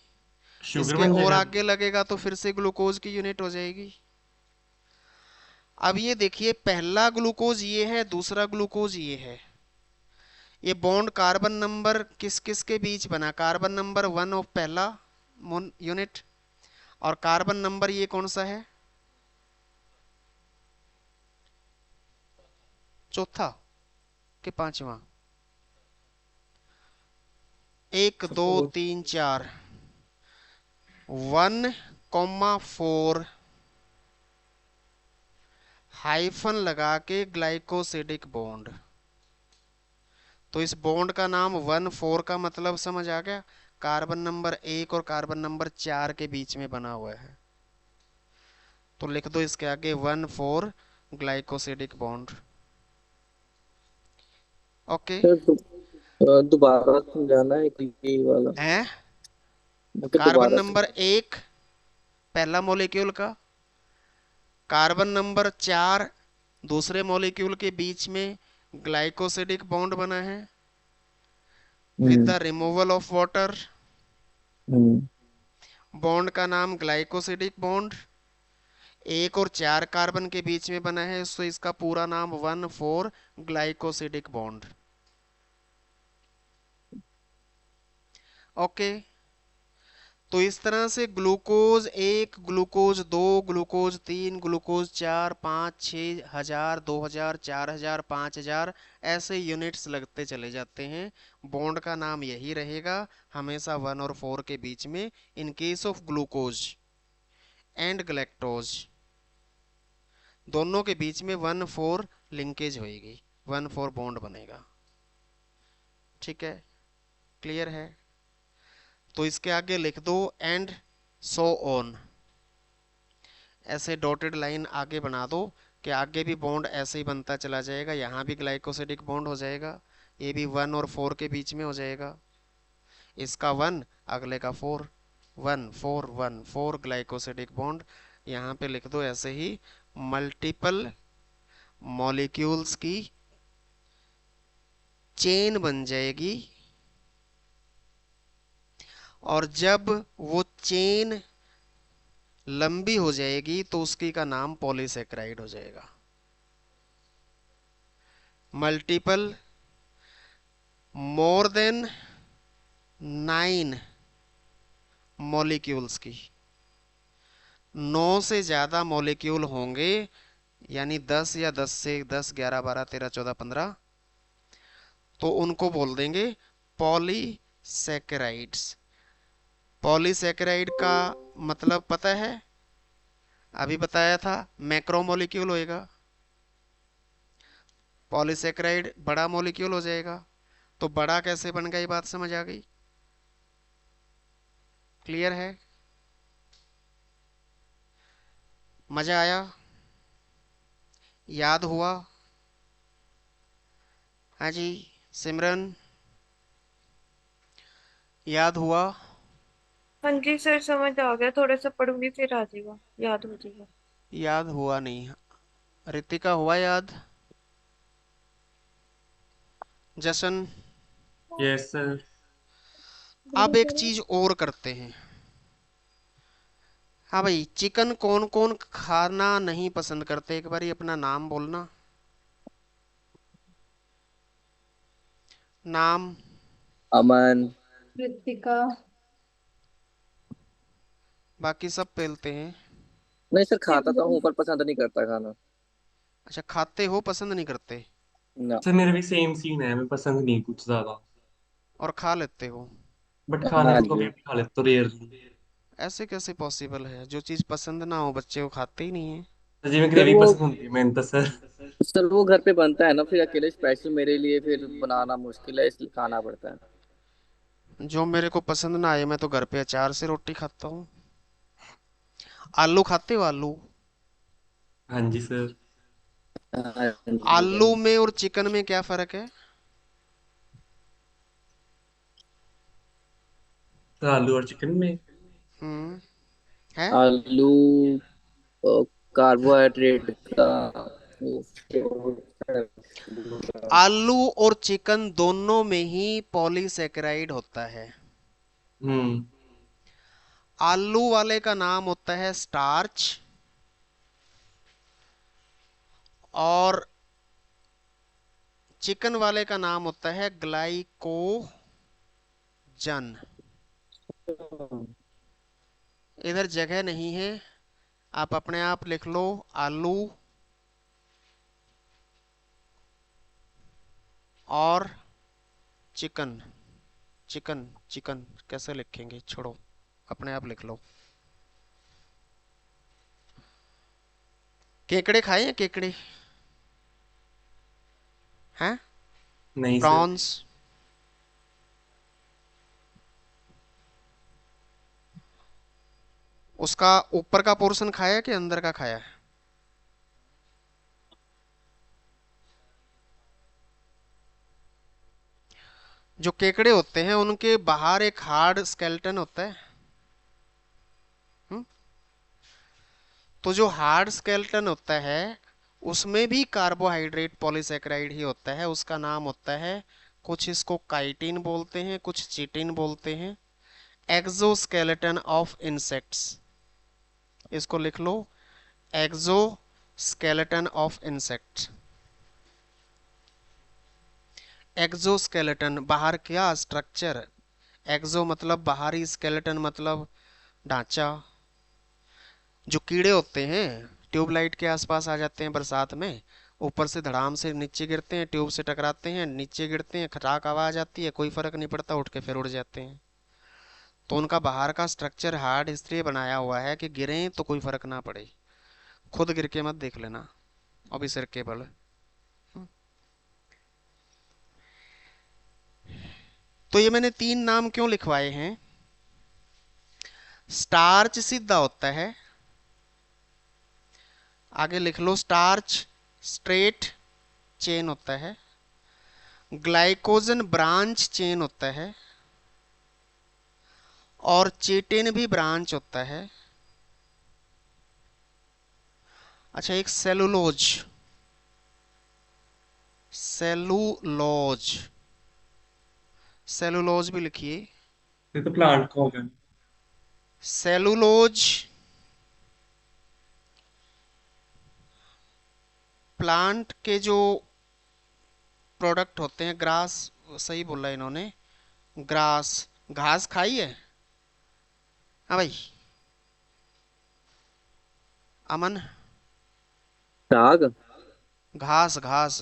शुगर इसके बन और जाएगा। आगे लगेगा तो फिर से ग्लूकोज की यूनिट हो जाएगी। अब ये देखिए, पहला ग्लूकोज ये है, दूसरा ग्लूकोज ये है। ये बॉन्ड कार्बन नंबर किस किस के बीच बना, कार्बन नंबर 1 ऑफ पहला यूनिट, और कार्बन नंबर ये कौन सा है, चौथा कि पांचवा, 1 2 3 4, 1,4 हाइफन लगा के ग्लाइकोसिडिक बॉन्ड। तो इस बॉन्ड का नाम 1,4 का मतलब समझ आ गया, कार्बन नंबर 1 और कार्बन नंबर 4 के बीच में बना हुआ है। तो लिख दो इसके आगे 1,4 ग्लाइकोसिडिक बॉन्ड। ओके, सर दोबारा समझाना है कि ये वाला, है मैं क्या कार्बन दोबारा नंबर 1 पहला मॉलिक्यूल का, कार्बन नंबर 4 दूसरे मॉलिक्यूल के बीच में ग्लाइकोसिडिक बॉन्ड बना है with hmm. The removal of water. Hmm. Bond का नाम ग्लाइकोसिडिक बॉन्ड, 1 और 4 कार्बन के बीच में बना है, सो इसका पूरा नाम 1,4 ग्लाइकोसिडिक बॉन्ड। ओके, तो इस तरह से ग्लूकोज 1, ग्लूकोज 2, ग्लूकोज 3, ग्लूकोज 4, 5, 6 हजार, 2000, 4000, 5000 ऐसे यूनिट्स लगते चले जाते हैं। बॉन्ड का नाम यही रहेगा हमेशा 1 और 4 के बीच में। In case of glucose and galactose दोनों के बीच में 1,4 लिंकेज होएगी, 1,4 बॉन्ड बनेगा। ठीक है, क्लियर है? तो इसके आगे लिख दो एंड सो ऑन, ऐसे डॉटेड लाइन आगे बना दो कि आगे भी बॉन्ड ऐसे ही बनता चला जाएगा। यहाँ भी ग्लाइकोसिडिक बॉन्ड हो जाएगा, ये भी 1 और 4 के बीच में हो जाएगा। इसका 1 अगले का 4, 1 4 1 4 ग्लाइकोसिडिक बॉन्ड। यहाँ पे लिख दो ऐसे ही मल्टीपल मॉलिक्यूल्स की चेन बन जाएगी, और जब वो चेन लंबी हो जाएगी तो उसकी का नाम पॉलीसेकेराइड हो जाएगा। मल्टीपल मोर देन 9 मॉलिक्यूल्स की, 9 से ज्यादा मॉलिक्यूल होंगे, यानी 10 या 10 से 10, 11, 12, 13, 14, 15, तो उनको बोल देंगे पॉलीसेकेराइड्स। पॉलीसेकेराइड का मतलब पता है? अभी बताया था, मैक्रोमोलिक्यूल होएगा। पॉलीसेकेराइड बड़ा मॉलिक्यूल हो जाएगा। तो बड़ा कैसे बन गया, ये बात समझ आ गई? क्लियर है? मजा आया? याद हुआ? हाँ जी सिमरन, याद हुआ? हाँ जी सर, समझ आ गया। थोड़ा सा पढ़ूंगी फिर आ जाएगा, याद हो जाएगा। याद हुआ नहीं? रितिका हुआ याद? जशन? Yes sir. अब एक चीज और करते हैं। हाँ भाई, चिकन कौन कौन खाना नहीं पसंद करते? एक बार अपना नाम बोलना। नाम? अमन। कृतिका। बाकी सब पेलते हैं। नहीं सर, खाता तो हूँ पर पसंद नहीं करता खाना। अच्छा, खाते हो, पसंद नहीं करते? ना। सर मेरा भी सेम सीन है, मैं पसंद नहीं कुछ ज्यादा, और खा लेते हो? बट खा हाँ लेता हूँ, जी। कभी कभी खा लेता हूँ, रेयरली। ऐसे कैसे पॉसिबल है? जो चीज पसंद ना हो बच्चे को खाते ही नहीं है। जी में सर ग्रेवी वो पसंद होती है मेन तो सर। सर वो घर पे बनता है ना, फिर अकेले स्पेशल मेरे लिए फिर बनाना मुश्किल है, इसलिए खाना पड़ता है। जो मेरे को पसंद ना आए, मैं तो घर पे अचार से रोटी खाता हूँ। आलू खाते हो? आलू? हाँ जी सर। हाँ जी आलू में और चिकन में क्या फर्क है? तो आलू और चिकन में है? आलू कार्बोहाइड्रेट का आलू और चिकन दोनों में ही पॉलीसेकेराइड होता है। हम्म। आलू वाले का नाम होता है स्टार्च, और चिकन वाले का नाम होता है ग्लाइकोजन। इधर जगह नहीं है, आप अपने आप लिख लो आलू और चिकन। चिकन चिकन कैसे लिखेंगे? छोड़ो, अपने आप लिख लो। केकड़े खाए हैं? केकड़े हैं? नहीं सर। प्रॉन्स? उसका ऊपर का पोर्शन खाया कि अंदर का खाया है? जो केकड़े होते हैं उनके बाहर एक हार्ड स्केलेटन होता है। हम्म? तो जो हार्ड स्केलेटन होता है उसमें भी कार्बोहाइड्रेट पॉलीसेकेराइड ही होता है। उसका नाम होता है, कुछ इसको काइटिन बोलते हैं, कुछ चिटिन बोलते हैं। एक्सोस्केलेटन ऑफ इंसेक्ट्स, इसको लिख लो, एक्सोस्केलेटन ऑफ इंसेक्ट। एक्सोस्केलेटन बाहर क्या स्ट्रक्चर, एक्सो मतलब बाहरी, स्केलेटन मतलब ढांचा। जो कीड़े होते हैं ट्यूबलाइट के आसपास आ जाते हैं बरसात में, ऊपर से धड़ाम से नीचे गिरते हैं, ट्यूब से टकराते हैं, नीचे गिरते हैं, खटाक आवाज आती है, कोई फर्क नहीं पड़ता, उठ के फिर उड़ जाते हैं। तो उनका बाहर का स्ट्रक्चर हार्ड इसलिए बनाया हुआ है कि गिरें तो कोई फर्क ना पड़े, खुद गिर के मत देख लेना, अभी सिर के बल। तो ये मैंने 3 नाम क्यों लिखवाए हैं। स्टार्च सीधा होता है, आगे लिख लो, स्टार्च स्ट्रेट चेन होता है, ग्लाइकोजन ब्रांच चेन होता है, और चेटेन भी ब्रांच होता है। अच्छा, एक सेलुलोज, सेलुलोज, सेलुलोज भी लिखिए। ये तो प्लांट का हो गया। सेलुलोज प्लांट के जो प्रोडक्ट होते हैं, ग्रास, सही बोला इन्होंने, ग्रास, घास खाई है। हाँ भाई, अमन, साग? घास घास।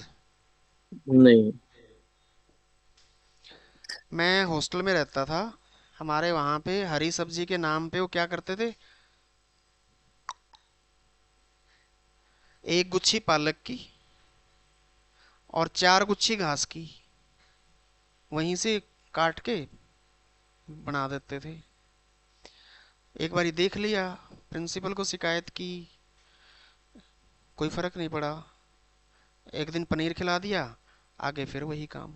नहीं। मैं हॉस्टल में रहता था, हमारे वहां पे हरी सब्जी के नाम पे वो क्या करते थे, एक गुच्छी पालक की और 4 गुच्छी घास की, वहीं से काट के बना देते थे। एक बारी देख लिया, प्रिंसिपल को शिकायत की, कोई फर्क नहीं पड़ा। एक दिन पनीर खिला दिया, आगे फिर वही काम,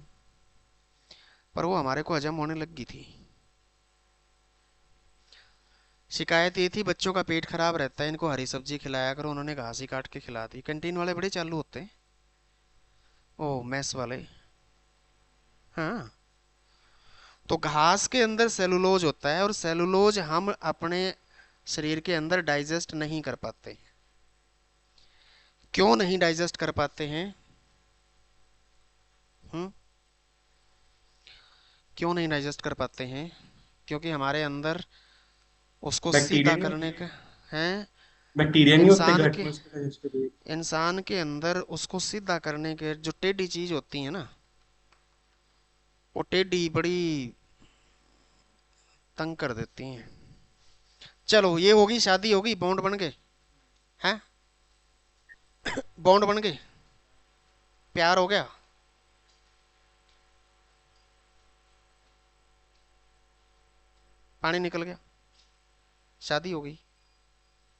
पर वो हमारे को हजम होने लग गई थी। शिकायत ये थी बच्चों का पेट खराब रहता है, इनको हरी सब्जी खिलाया करो, उन्होंने घास ही काट के खिला दी। कैंटीन वाले बड़े चालू होते हैं, ओ मैस वाले। हाँ, तो घास के अंदर सेलुलोज होता है, और सेलुलोज हम अपने शरीर के अंदर डाइजेस्ट नहीं कर पाते। क्यों नहीं डाइजेस्ट कर पाते हैं? क्यों नहीं डाइजेस्ट कर पाते हैं? क्योंकि हमारे अंदर उसको सीधा बैक्टीरिया नहीं करने होते, का है। बैक्टीरिया नहीं होते इंसान गट के में उसको डाइजेस्ट के लिए। इंसान के अंदर उसको सीधा करने के जो टेढ़ी चीज होती है ना, वो टेढ़ी बड़ी तंग कर देती हैं। चलो, ये होगी, शादी होगी, बॉन्ड बन गए हैं, बॉन्ड बन गए, प्यार हो गया, पानी निकल गया, शादी हो गई,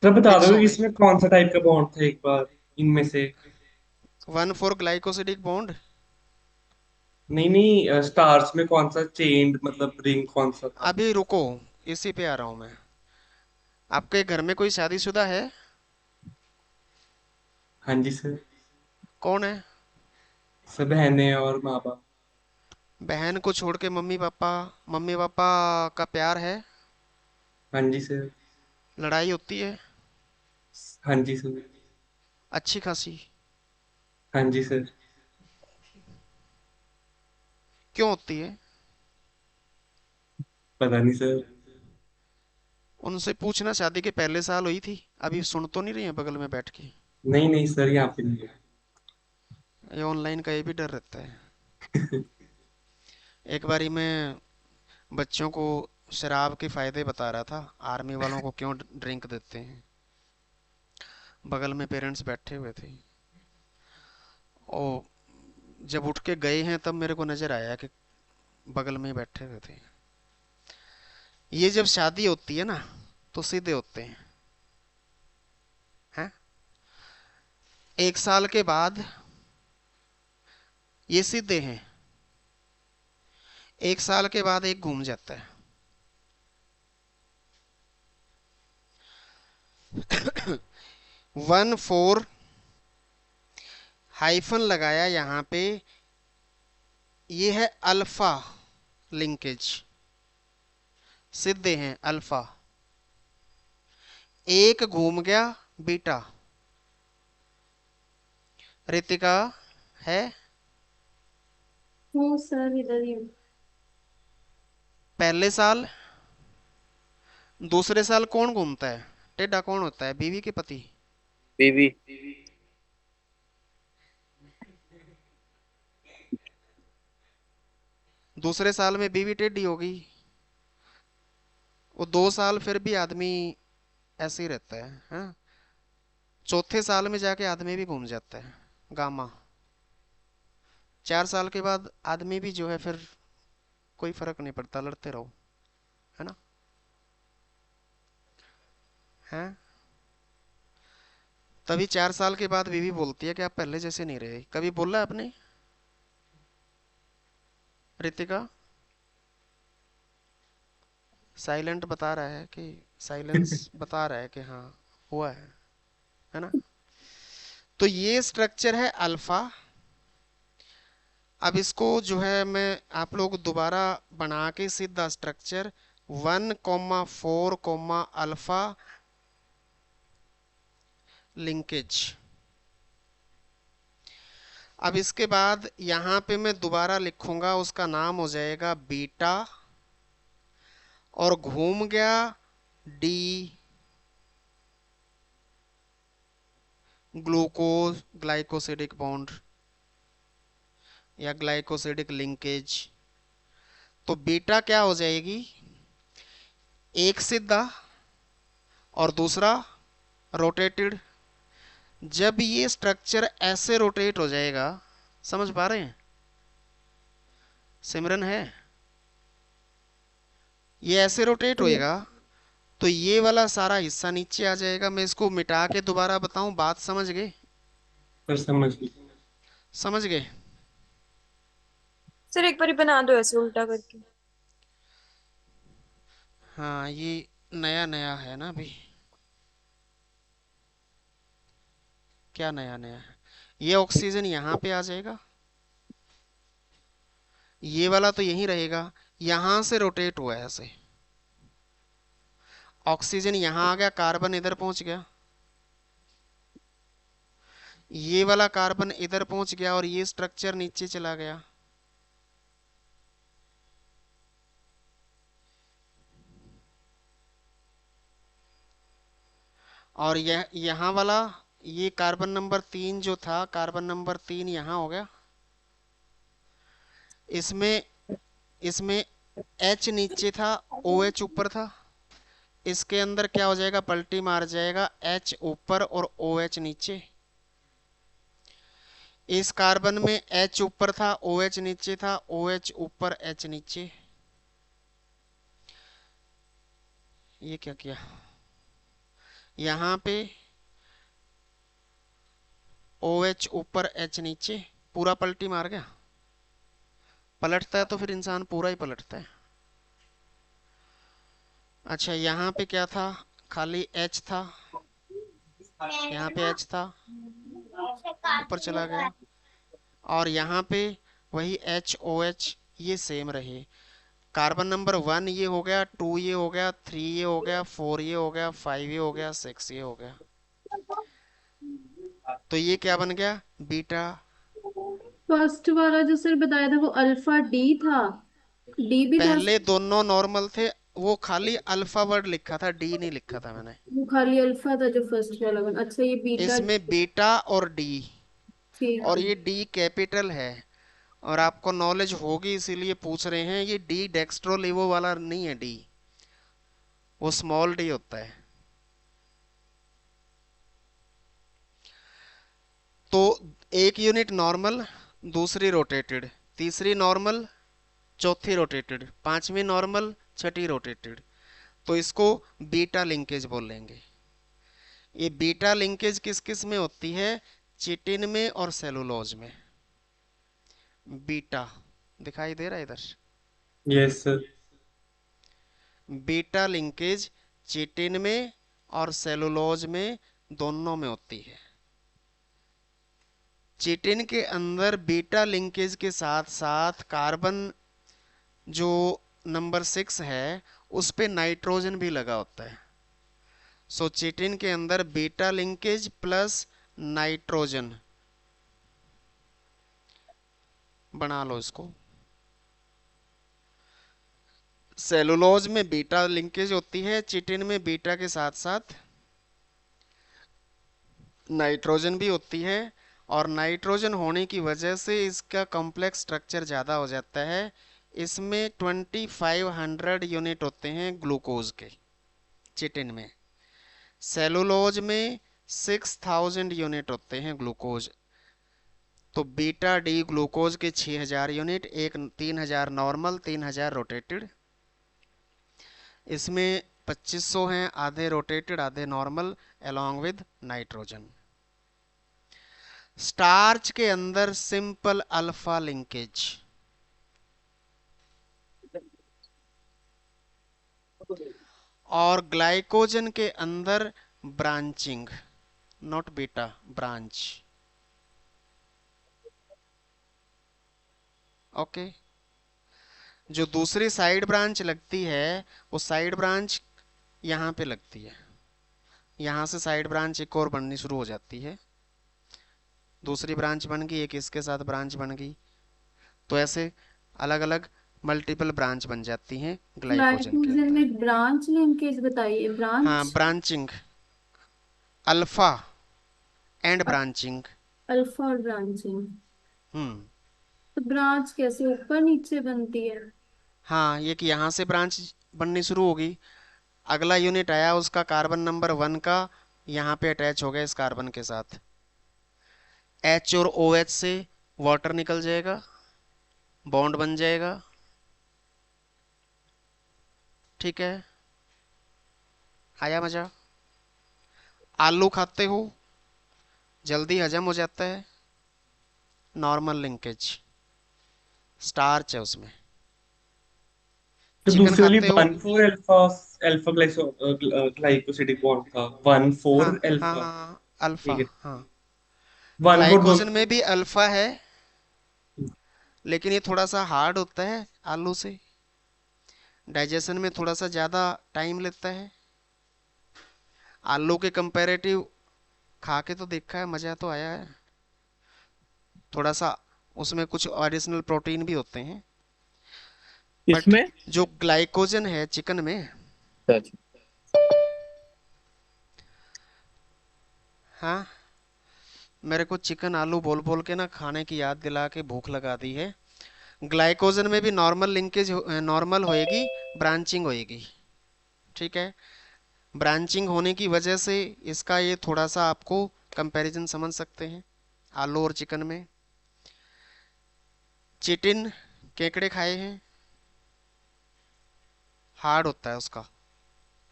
तो बता फिक्स दो हो कि गई। इसमें कौन सा टाइप का बॉन्ड था एक बार इनमें से। 1,4 ग्लाइकोसिडिक बॉन्ड। नहीं नहीं, स्टार्स में कौन सा चेन मतलब रिंग कौन सा था। अभी रुको, इसी पे आ रहा हूं मैं। आपके घर में कोई शादीशुदा है? हाँ जी सर। कौन है? सब बहनें और माँ बाप। बहन को छोड़ के मम्मी पापा, मम्मी पापा का प्यार है? हाँ जी सर। लड़ाई होती है? हाँ जी सर। अच्छी खासी? हाँ जी सर। क्यों होती है? पता नहीं सर। उनसे पूछना, शादी के पहले साल हुई थी, अभी सुन तो नहीं रही है बगल में बैठ के? नहीं नहीं सर, यहाँ पे नहीं ये ऑनलाइन का ये भी डर रहता है। है। एक बारी मैं बच्चों को शराब के फायदे बता रहा था, आर्मी वालों को क्यों ड्रिंक देते हैं। बगल में पेरेंट्स बैठे हुए थे, ओ जब उठ के गए हैं तब मेरे को नजर आया कि बगल में ही बैठे हुए थे। ये जब शादी होती है ना तो सीधे होते हैं। 1 साल के बाद ये सीधे हैं, 1 साल के बाद एक घूम जाता है। 1,4 हाइफन लगाया यहां पे, ये है अल्फा लिंकेज, सीधे हैं अल्फा, एक घूम गया बीटा। रितिका है? हूँ सर, इधर ही हूँ। पहले साल, दूसरे साल कौन घूमता है? टेढ़ा कौन होता है, बीवी के पति? बीवी। दूसरे साल में बीवी टेढ़ी होगी, वो 2 साल फिर भी आदमी ऐसे ही रहता है, हाँ? चौथे साल में जाके आदमी भी घूम जाता है गामा। 4 साल के बाद आदमी भी जो है फिर कोई फर्क नहीं पड़ता, लड़ते रहो, है ना? हैं? तभी 4 साल के बाद बीवी बोलती है कि आप पहले जैसे नहीं रहे। कभी बोला है आपने? रितिका साइलेंट बता रहा है कि साइलेंस बता रहा है कि हाँ हुआ है ना? तो ये स्ट्रक्चर है अल्फा। अब इसको जो है मैं आप लोग दोबारा बना के सीधा स्ट्रक्चर 1,4, अल्फा लिंकेज। अब इसके बाद यहां पे मैं दोबारा लिखूंगा, उसका नाम हो जाएगा बीटा, और घूम गया डी ग्लूकोज ग्लाइकोसिडिक बॉन्ड या ग्लाइकोसिडिक लिंकेज। तो बीटा क्या हो जाएगी? एक सीधा और दूसरा रोटेटेड। जब ये स्ट्रक्चर ऐसे रोटेट हो जाएगा, समझ पा रहे हैं? सिमरन है? ये ऐसे रोटेट होएगा तो ये वाला सारा हिस्सा नीचे आ जाएगा। मैं इसको मिटा के दोबारा बताऊं, बात समझ गए? सर समझ गई। समझ गए? सर एक बार बना दो ऐसे उल्टा करके। हाँ, ये नया नया है ना अभी। क्या नया नया है? ये ऑक्सीजन यहाँ पे आ जाएगा, ये वाला तो यहीं रहेगा। यहां से रोटेट हुआ है ऐसे, ऑक्सीजन यहां आ गया, कार्बन इधर पहुंच गया, ये वाला कार्बन इधर पहुंच गया, और ये स्ट्रक्चर नीचे चला गया। और यह यहां वाला, ये कार्बन नंबर 3 जो था, कार्बन नंबर 3 यहां हो गया। इसमें इसमें H नीचे था, OH ऊपर था। इसके अंदर क्या हो जाएगा? पलटी मार जाएगा, H ऊपर और OH नीचे। इस कार्बन में H ऊपर था, OH नीचे था, OH ऊपर H नीचे। ये क्या किया? यहां पे OH ऊपर H नीचे, पूरा पलटी मार गया। पलटता है तो फिर इंसान पूरा ही पलटता है। अच्छा, यहाँ पे क्या था? खाली H था, यहाँ पे H था, ऊपर चला गया। और यहाँ पे वही HOH, ये सेम रहे। कार्बन नंबर 1 ये हो गया, 2 ये हो गया, 3 ये हो गया, 4 ये हो गया, 5 ये हो गया, 6 ये हो गया। तो ये क्या बन गया? बीटा। फर्स्ट वाला जो सर बताया था वो अल्फा डी था, डी भी था। पहले दोनों नॉर्मल थे, वो खाली अल्फा वर्ड लिखा था, डी नहीं लिखा था मैंने। वो खाली अल्फा था जो फर्स्ट वाला बना। अच्छा, ये बीटा। इसमें बीटा और डी, ठीक और है। ये डी कैपिटल है, और आपको नॉलेज होगी इसीलिए पूछ रहे हैं। ये डी डेक्स्ट्रोलिवो वाला नहीं है, डी वो स्मॉल डी होता है। तो एक यूनिट नॉर्मल, दूसरी रोटेटेड, तीसरी नॉर्मल, चौथी रोटेटेड, पांचवी नॉर्मल, छठी रोटेटेड। तो इसको बीटा लिंकेज बोलेंगे। ये बीटा लिंकेज किस किस में होती है? चिटिन में और सेलुलोज में। बीटा दिखाई दे रहा है इधर? Yes sir. Beta linkage chitin में और सेलुलोज में, दोनों में होती है। चिटिन के अंदर बीटा लिंकेज के साथ साथ कार्बन जो नंबर 6 है, उस पे नाइट्रोजन भी लगा होता है। सो चिटिन के अंदर बीटा लिंकेज प्लस नाइट्रोजन, बना लो इसको। सेलुलोज में बीटा लिंकेज होती है, चिटिन में बीटा के साथ साथ नाइट्रोजन भी होती है, और नाइट्रोजन होने की वजह से इसका कॉम्प्लेक्स स्ट्रक्चर ज़्यादा हो जाता है। इसमें 2500 यूनिट होते हैं ग्लूकोज के चिटिन में। सेलुलोज में 6000 यूनिट होते हैं ग्लूकोज। तो बीटा डी ग्लूकोज के 6000 यूनिट, एक 3000 नॉर्मल, 3000 रोटेटेड। इसमें 2500 हैं, आधे रोटेटेड आधे normal, along with nitrogen. Starch के अंदर सिंपल अल्फा लिंकेज, और ग्लाइकोजन के अंदर branching, not beta, branch. Okay, जो दूसरी साइड ब्रांच लगती है वो साइड ब्रांच यहाँ पे लगती है, यहाँ से साइड ब्रांच एक और बननी शुरू हो जाती है। दूसरी ब्रांच बन गई, एक इसके साथ ब्रांच बन गई, तो ऐसे अलग अलग मल्टीपल ब्रांच बन जाती हैं ग्लाइकोजन के ग्लाइकोजन अंदर। में ब्रांच लिंकेज बताइए, हाँ, branch. Branching, alpha and branching. Alpha और ब्रांचिंग। हम्म, तो ब्रांच कैसे ऊपर नीचे बनती है? हाँ, ये कि यहाँ से ब्रांच बननी शुरू होगी, अगला यूनिट आया उसका कार्बन नंबर 1 का यहाँ पे अटैच हो गया इस कार्बन के साथ, H और OH से वाटर निकल जाएगा, बॉन्ड बन जाएगा। ठीक है, आया मजा? आलू खाते हो, जल्दी हजम हो जाता है, नॉर्मल लिंकेज, स्टार्च है उसमें। तो चिकन दूसरी वाली खाते हो, 1,4 अल्फा अल्फा ग्लाइकोसिडिक बॉन्ड था, 1,4 हाँ हाँ अल्फा। हाँ, अल्फा, ठीक है, हाँ। 1,4 ग्लाइकोजन दोनों। में भी अल्फा है, लेकिन ये थोड़ा सा हार्ड होता है आलू से, डाइजेशन में थोड़ा सा ज़्यादा टाइम लेता है। आलू के कंपैरेटिव खा के तो देखा है, मज़ा तो आया है। थोड़ा सा उसमें कुछ एडिशनल प्रोटीन भी होते हैं, बट इसमें जो ग्लाइकोजन है चिकन में, हाँ, मेरे को चिकन आलू बोल बोल के ना खाने की याद दिला के भूख लगा दी है। ग्लाइकोजन में भी नॉर्मल लिंकेज, नॉर्मल होएगी, ब्रांचिंग होएगी। ठीक है, ब्रांचिंग होने की वजह से इसका ये थोड़ा सा आपको कंपैरिजन समझ सकते हैं आलू और चिकन में। चिटिन केकड़े खाए हैं, हार्ड होता है उसका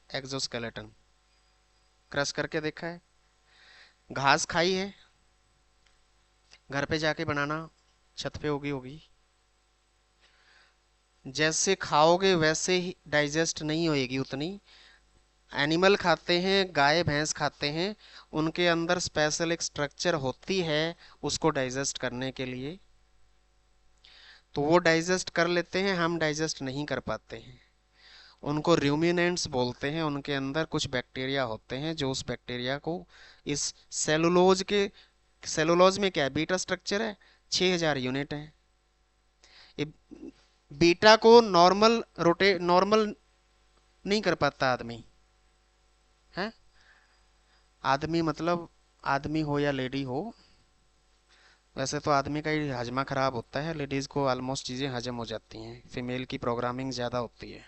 एक्सोस्केलेटन, क्रश करके देखा है। घास खाई है, घर पे जाके बनाना, छत पे होगी होगी, जैसे खाओगे वैसे ही डाइजेस्ट नहीं होएगी उतनी। एनिमल खाते हैं, गाय भैंस खाते हैं, उनके अंदर स्पेशल एक स्ट्रक्चर होती है उसको डाइजेस्ट करने के लिए, तो वो डाइजेस्ट कर लेते हैं, हम डाइजेस्ट नहीं कर पाते हैं। उनको रूमिनेंट्स बोलते हैं, उनके अंदर कुछ बैक्टीरिया होते हैं जो उस बैक्टीरिया को इस सेलुलोज के, सेलुलोज में क्या है, बीटा स्ट्रक्चर है, 6000 यूनिट है। ये बीटा को नॉर्मल नहीं कर पाता आदमी है। आदमी मतलब आदमी हो या लेडी हो, वैसे तो आदमी का ही हजमा खराब होता है, लेडीज को ऑलमोस्ट चीजें हजम हो जाती हैं, फीमेल की प्रोग्रामिंग ज्यादा होती है।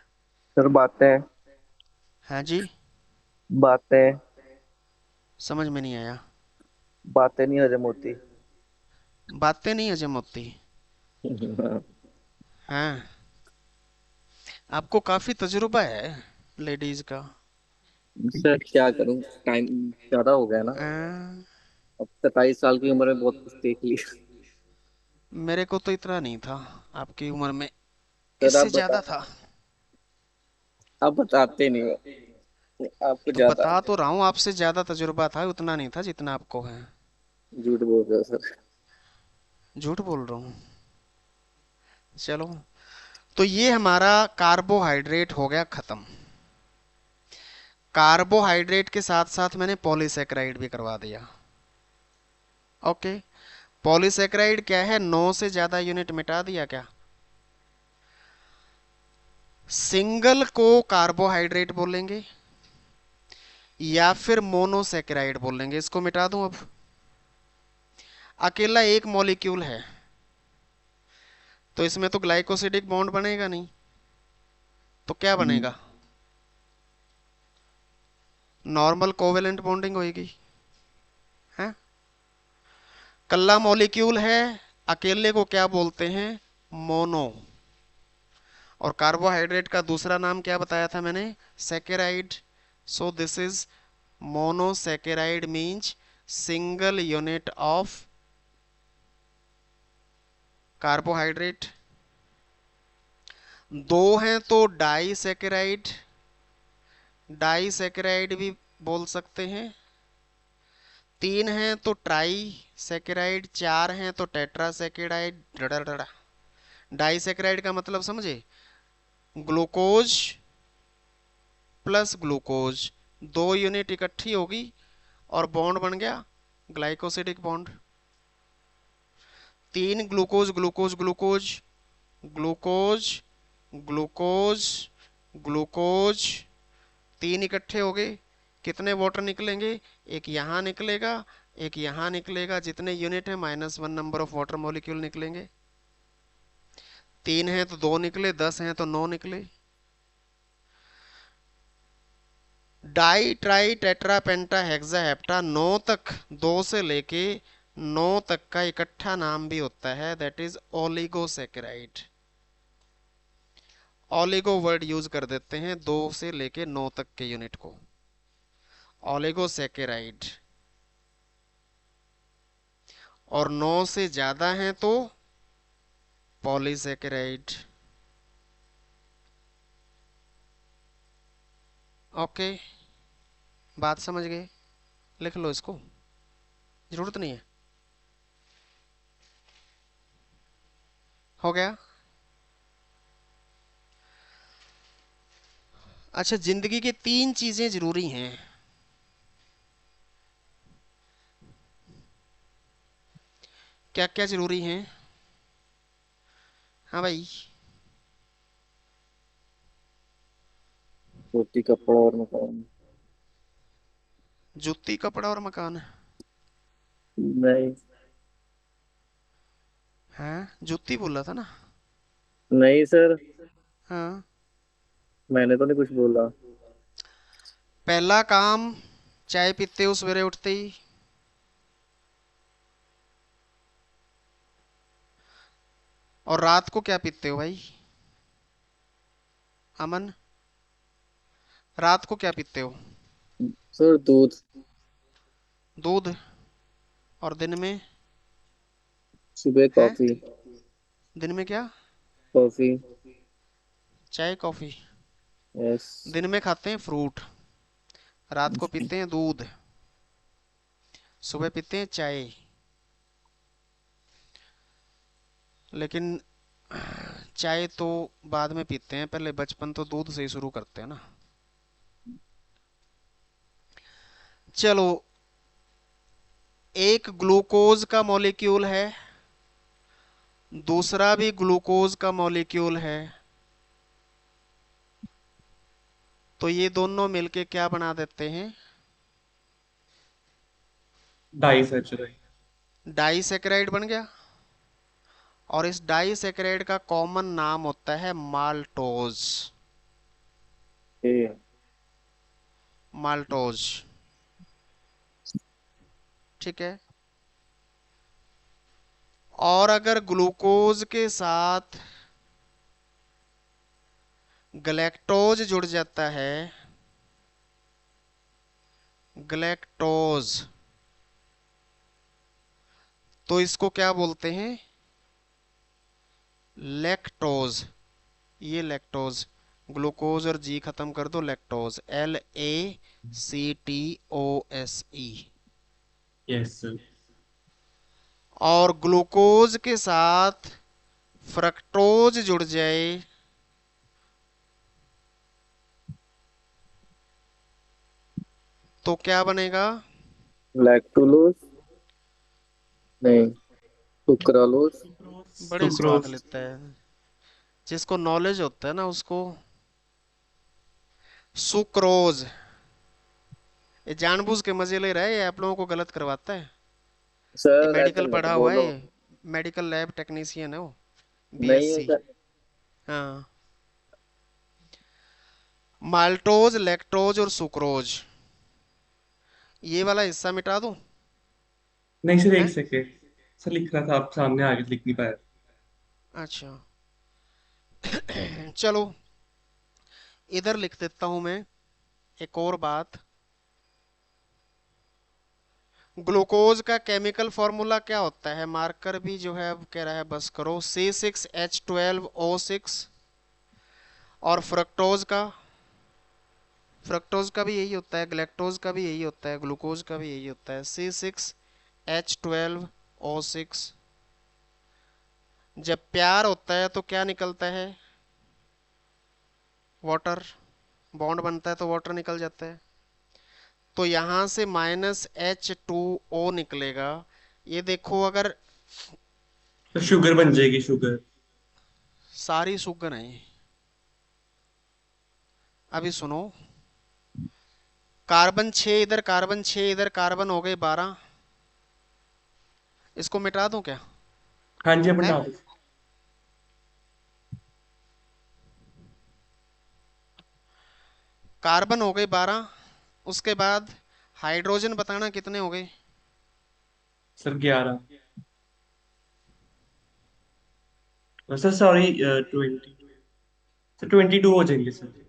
सर बातें हाँ जी, बातें समझ में नहीं आया। बातें नहीं हजम होती। बातें नहीं हजम होती, हाँ। आपको काफी तजुर्बा है लेडीज का। सर क्या करूं, टाइम ज्यादा हो गया ना। हाँ, अब 27 साल की उम्र में बहुत कुछ देख लिया। मेरे को तो इतना नहीं था, आपकी उम्र में सर इससे ज्यादा था। आप बताते नहीं हो, आपको तो ज्यादा बता तो रहा हूँ, आपसे ज्यादा तजुर्बा था, उतना नहीं था जितना आपको है। झूठ बोल रहे हो सर। झूठ बोल रहा हूँ? चलो, तो ये हमारा कार्बोहाइड्रेट हो गया खत्म। कार्बोहाइड्रेट के साथ साथ मैंने पॉलीसेकेराइड भी करवा दिया। ओके, पॉलीसेकेराइड क्या है, 9 से ज्यादा यूनिट मिटा दिया क्या? सिंगल को कार्बोहाइड्रेट बोलेंगे या फिर मोनोसेकेराइड बोलेंगे। इसको मिटा दूं अब। अकेला एक मॉलिक्यूल है तो इसमें तो ग्लाइकोसिडिक बॉन्ड बनेगा नहीं, तो क्या बनेगा? नॉर्मल कोवेलेंट बॉन्डिंग होगी है। कल्ला मॉलिक्यूल है, अकेले को क्या बोलते हैं? मोनो। और कार्बोहाइड्रेट का दूसरा नाम क्या बताया था मैंने? Saccharide. So this is monosaccharide means single unit of carbohydrate. दो हैं तो डाइसेकेराइड, डाइसेकेराइड भी बोल सकते हैं। तीन हैं तो ट्राई सेकेराइड, चार हैं तो टेट्रासेकेराइड। डाइसेकेराइड का मतलब समझे? ग्लूकोज प्लस ग्लूकोज, 2 यूनिट इकट्ठी होगी और बॉन्ड बन गया glycosidic bond. 3 glucose glucose glucose glucose glucose glucose, 3 इकट्ठे हो गए, कितने वाटर निकलेंगे? एक यहां निकलेगा, एक यहां निकलेगा। जितने यूनिट है -1 नंबर ऑफ वाटर मॉलिक्यूल निकलेंगे। 3 है तो 2 निकले, 10 है तो 9 निकले। डाई ट्राई टेट्रा पेंटा हेक्सा हेप्टा, 9 तक, 2 से लेके 9 तक का इकट्ठा नाम भी होता है, that is oligosaccharide. Oligo word use कर देते हैं 2 से लेके 9 तक के यूनिट को, ओलिगोसेकेराइड। और 9 से ज्यादा हैं तो पॉलीसेकेराइड। ओके, बात समझ गए? लिख लो इसको, जरूरत नहीं है। हो गया? अच्छा, जिंदगी की 3 चीजें जरूरी हैं। क्या क्या जरूरी हैं? हाँ भाई। रोटी कपड़ा और मकान। जूती कपड़ा और मकान नहीं। है? जूती बोला था ना? नहीं सर, हाँ। मैंने तो नहीं कुछ बोला। पहला काम, चाय पीते हो सवेरे उठते ही? और रात को क्या पीते हो भाई? अमन, रात को क्या पीते हो? सर दूध। दूध। और दिन में? सुबह है? कॉफी। दिन में क्या? कॉफी। चाय कॉफी। यस। दिन में खाते हैं फ्रूट, रात को पीते हैं दूध, सुबह पीते हैं चाय। लेकिन चाय तो बाद में पीते हैं, पहले बचपन तो दूध से ही शुरू करते हैं ना। चलो, एक ग्लूकोज का मॉलिक्यूल है, दूसरा भी ग्लूकोज का मॉलिक्यूल है, तो ये दोनों मिलके क्या बना देते हैं? डाइसेकेराइड। डाइसेकेराइड बन गया। और इस डाइसेकेराइड का कॉमन नाम होता है माल्टोज। ए, माल्टोज, ठीक है। और अगर ग्लूकोज के साथ ग्लैक्टोज जुड़ जाता है, ग्लैक्टोज, तो इसको क्या बोलते हैं? लैक्टोज। ये लैक्टोज, ग्लूकोज और जी खत्म कर दो, लैक्टोज, LACTOSE। Yes sir. और ग्लूकोज के साथ फ्रक्टोज जुड़ जाए तो क्या बनेगा? लैक्टोलोज, नहीं, सुक्रालोज। बड़े स्वाद सुक्रोज। लेता है, जिसको नॉलेज होता है ना उसको। सुक्रोज। ये जानबूझ के मजे ले रहा है, ये आप लोगों को गलत करवाता है। ये सर ऐसे मेडिकल मत पढ़ा हुआ है बोलो। ये, मेडिकल लैब टेक्नीशियन है वो, नहीं है बीएससी। सर। हाँ। माल्टोज, लैक्टोज और सुक्रोज, ये वाला हिस्सा मिटा दूं? नहीं सर, एक है? सेकेंड। सर लिख रहा था, आप सामने आगे लिख नहीं पाया। अच्छा। चलो, इधर लिख देता हूं मैं एक और बात। ग्लूकोज का केमिकल फॉर्मूला क्या होता है? मार्कर भी जो है अब कह रहा है बस करो। C6H12O6। और फ्रक्टोज का भी यही होता है, ग्लैक्टोज का भी यही होता है, ग्लूकोज का भी यही होता है, C6H12O6। जब प्यार होता है तो क्या निकलता है? वाटर। बॉन्ड बनता है तो वाटर निकल जाता है। तो यहां से -H2O निकलेगा। ये देखो, अगर तो शुगर बन जाएगी, शुगर। सारी शुगर है, अभी सुनो। कार्बन 6 इधर, कार्बन 6 इधर, कार्बन हो गए 12। इसको मिटा दूं क्या? हाँ जी, अपन है? डाल। कार्बन हो गए 12। उसके बाद हाइड्रोजन बताना कितने हो गए? सर 11। Sir sorry, 20। सर 22 हो जाएंगे सर।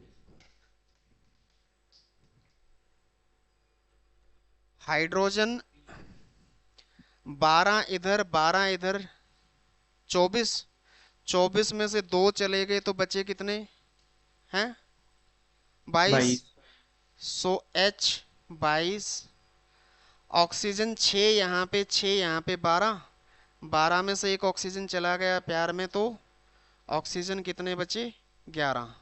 हाइड्रोजन 12 इधर, 12 इधर, 24। 24 में से दो चले गए तो बचे कितने हैं? 22। 22। सो H22। ऑक्सीजन 6 यहाँ पे, 6 यहाँ पे, 12। 12 में से एक ऑक्सीजन चला गया प्यार में, तो ऑक्सीजन कितने बचे? 11।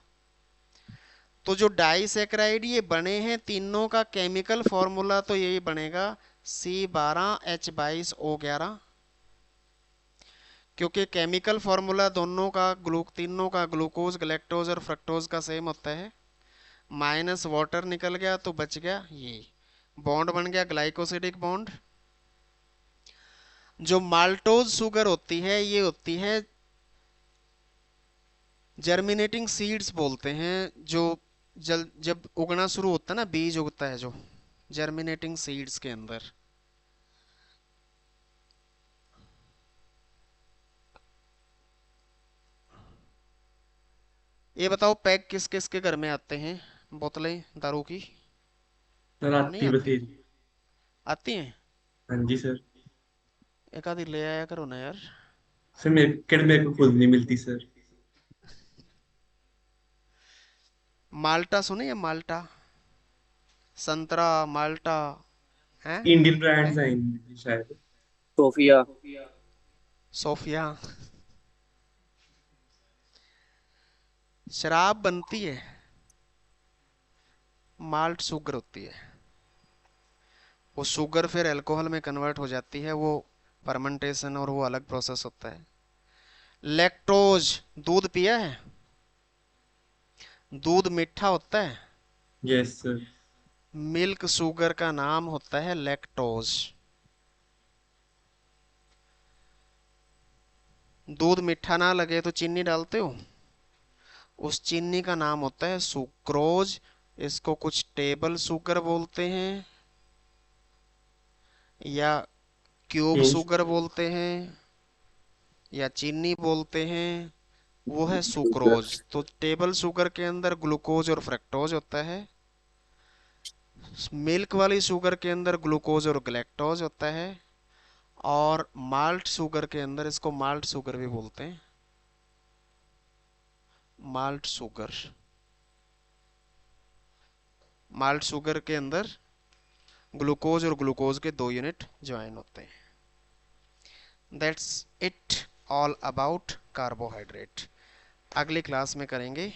तो जो डाइसैकराइड ये बने हैं तीनों का केमिकल फॉर्मूला तो यही बनेगा, C12H22O11। क्योंकि केमिकल फॉर्मूला दोनों का तीनों का, ग्लूकोज, ग्लैक्टोज और फ्रक्टोज का सेम होता है। माइनस वाटर निकल गया तो बच गया ये, बॉन्ड बन गया ग्लाइकोसिडिक बॉन्ड। जो माल्टोज शुगर होती है ये होती है, जर्मिनेटिंग सीड्स बोलते हैं, जो जब उगना शुरू होता है ना, बीज उगता है जो जर्मिनेटिंग सीड्स के अंदर। ये बताओ, पैक किस किस के घर में आते हैं बोतलें दारू की? सर नहीं आती आती? बथेरी। आती हैं? हाँ जी सर। एक आधी ले आया करो ना यार। सर मेरे को खुद नहीं मिलती सर। माल्टा सुने या माल्टा? संतरा माल्टा है? इंडियन ब्रांड्स है? हैं शायद। सोफिया। सोफिया। शराब बनती है, माल्ट शुगर होती है। वो शुगर फिर अल्कोहल में कन्वर्ट हो जाती है, वो फर्मेंटेशन और वो अलग प्रोसेस होता है। लैक्टोज, दूध पिया है? दूध मीठा होता है। Yes sir. मिल्क शुगर का नाम होता है लैक्टोज। दूध मीठा ना लगे तो चीनी डालते हो, उस चीनी का नाम होता है सुक्रोज। इसको कुछ टेबल शुगर बोलते हैं, या क्यूब यस। शुगर बोलते हैं, या चीनी बोलते हैं। वो है शुगर। सुक्रोज। तो टेबल शुगर के अंदर ग्लूकोज और फ्रक्टोज होता है। मिल्क वाली शुगर के अंदर ग्लूकोज और ग्लैक्टोज होता है। और माल्ट शुगर के अंदर, इसको माल्ट शुगर भी बोलते हैं, माल्ट शुगर। माल्ट शुगर के अंदर ग्लूकोज और ग्लूकोज के 2 यूनिट ज्वाइन होते हैं। That's it all about carbohydrate. अगली क्लास में करेंगे,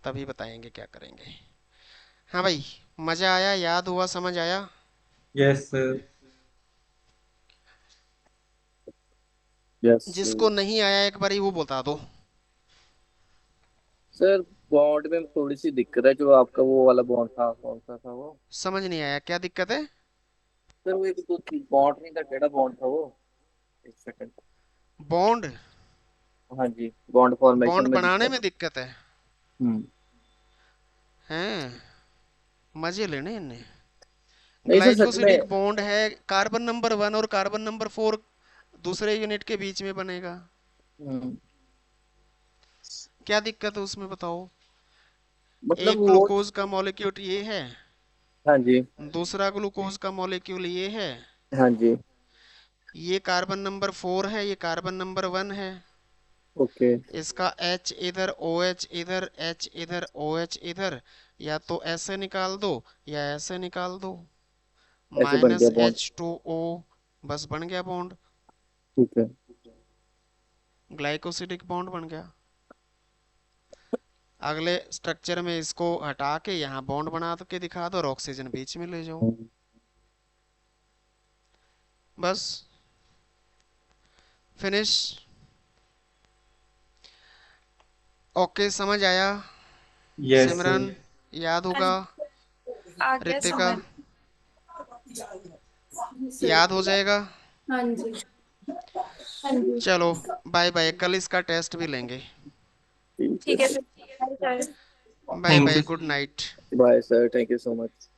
तभी बताएंगे क्या करेंगे। हाँ भाई, मजा आया, याद हुआ, समझ आया? Yes sir. यस जिसको नहीं आया एक बार वो बता दो। सर, बॉन्ड में थोड़ी सी दिक्कत है। जो आपका वो वाला बॉन्ड था, कौन सा था वो? समझ नहीं आया, क्या दिक्कत है? सर वो एक तो बॉन्ड नहीं था, केड़ा बॉन्ड था वो? एक सेकंड। बॉन्ड? हाँ जी, बॉन्ड फॉर्मेशन बॉन्ड में बनाने दिक्कत। में दिक्कत है? हम्म। हैं? मजे लेने इनने। नहीं सर, सच में। ग्लाइकोसिडिक बॉन्ड है, कार्बन नंबर 1 और कार्बन नंबर 4 दूसरे यूनिट के बीच में बनेगा। हम्म। क्या दिक्कत है उसमें बताओ? मतलब एक वो। ग्लूकोज का मॉलिक्यूल ये है, हाँ जी। दूसरा ग्लूकोज का मॉलिक्यूल ये है, हाँ जी। ये कार्बन नंबर 4 है, ये कार्बन नंबर 1 है। ओके। इसका H इधर, OH इधर, H इधर, OH इधर। या तो ऐसे निकाल दो या ऐसे निकाल दो। ऐसे बन गया बॉन्ड। -H2O, बस बन गया बॉन्ड। ठीक है। ग्लाइकोसिडिक बॉन्ड बन गया। अगले स्ट्रक्चर में इसको हटा के यहाँ बॉन्ड बना के दिखा दो और ऑक्सीजन बीच में ले जाओ, बस फिनिश। ओके, समझ आया? Yes sir. सिमरन, याद होगा? आ गया रितिका, समझ। सर। याद हो जाएगा? हाँ जी। हाँ जी। चलो, बाय बाय, कल इसका टेस्ट भी लेंगे। ठीक है sir. Bye bye. Bye thank bye, you. Good night. Bye sir, thank you so much.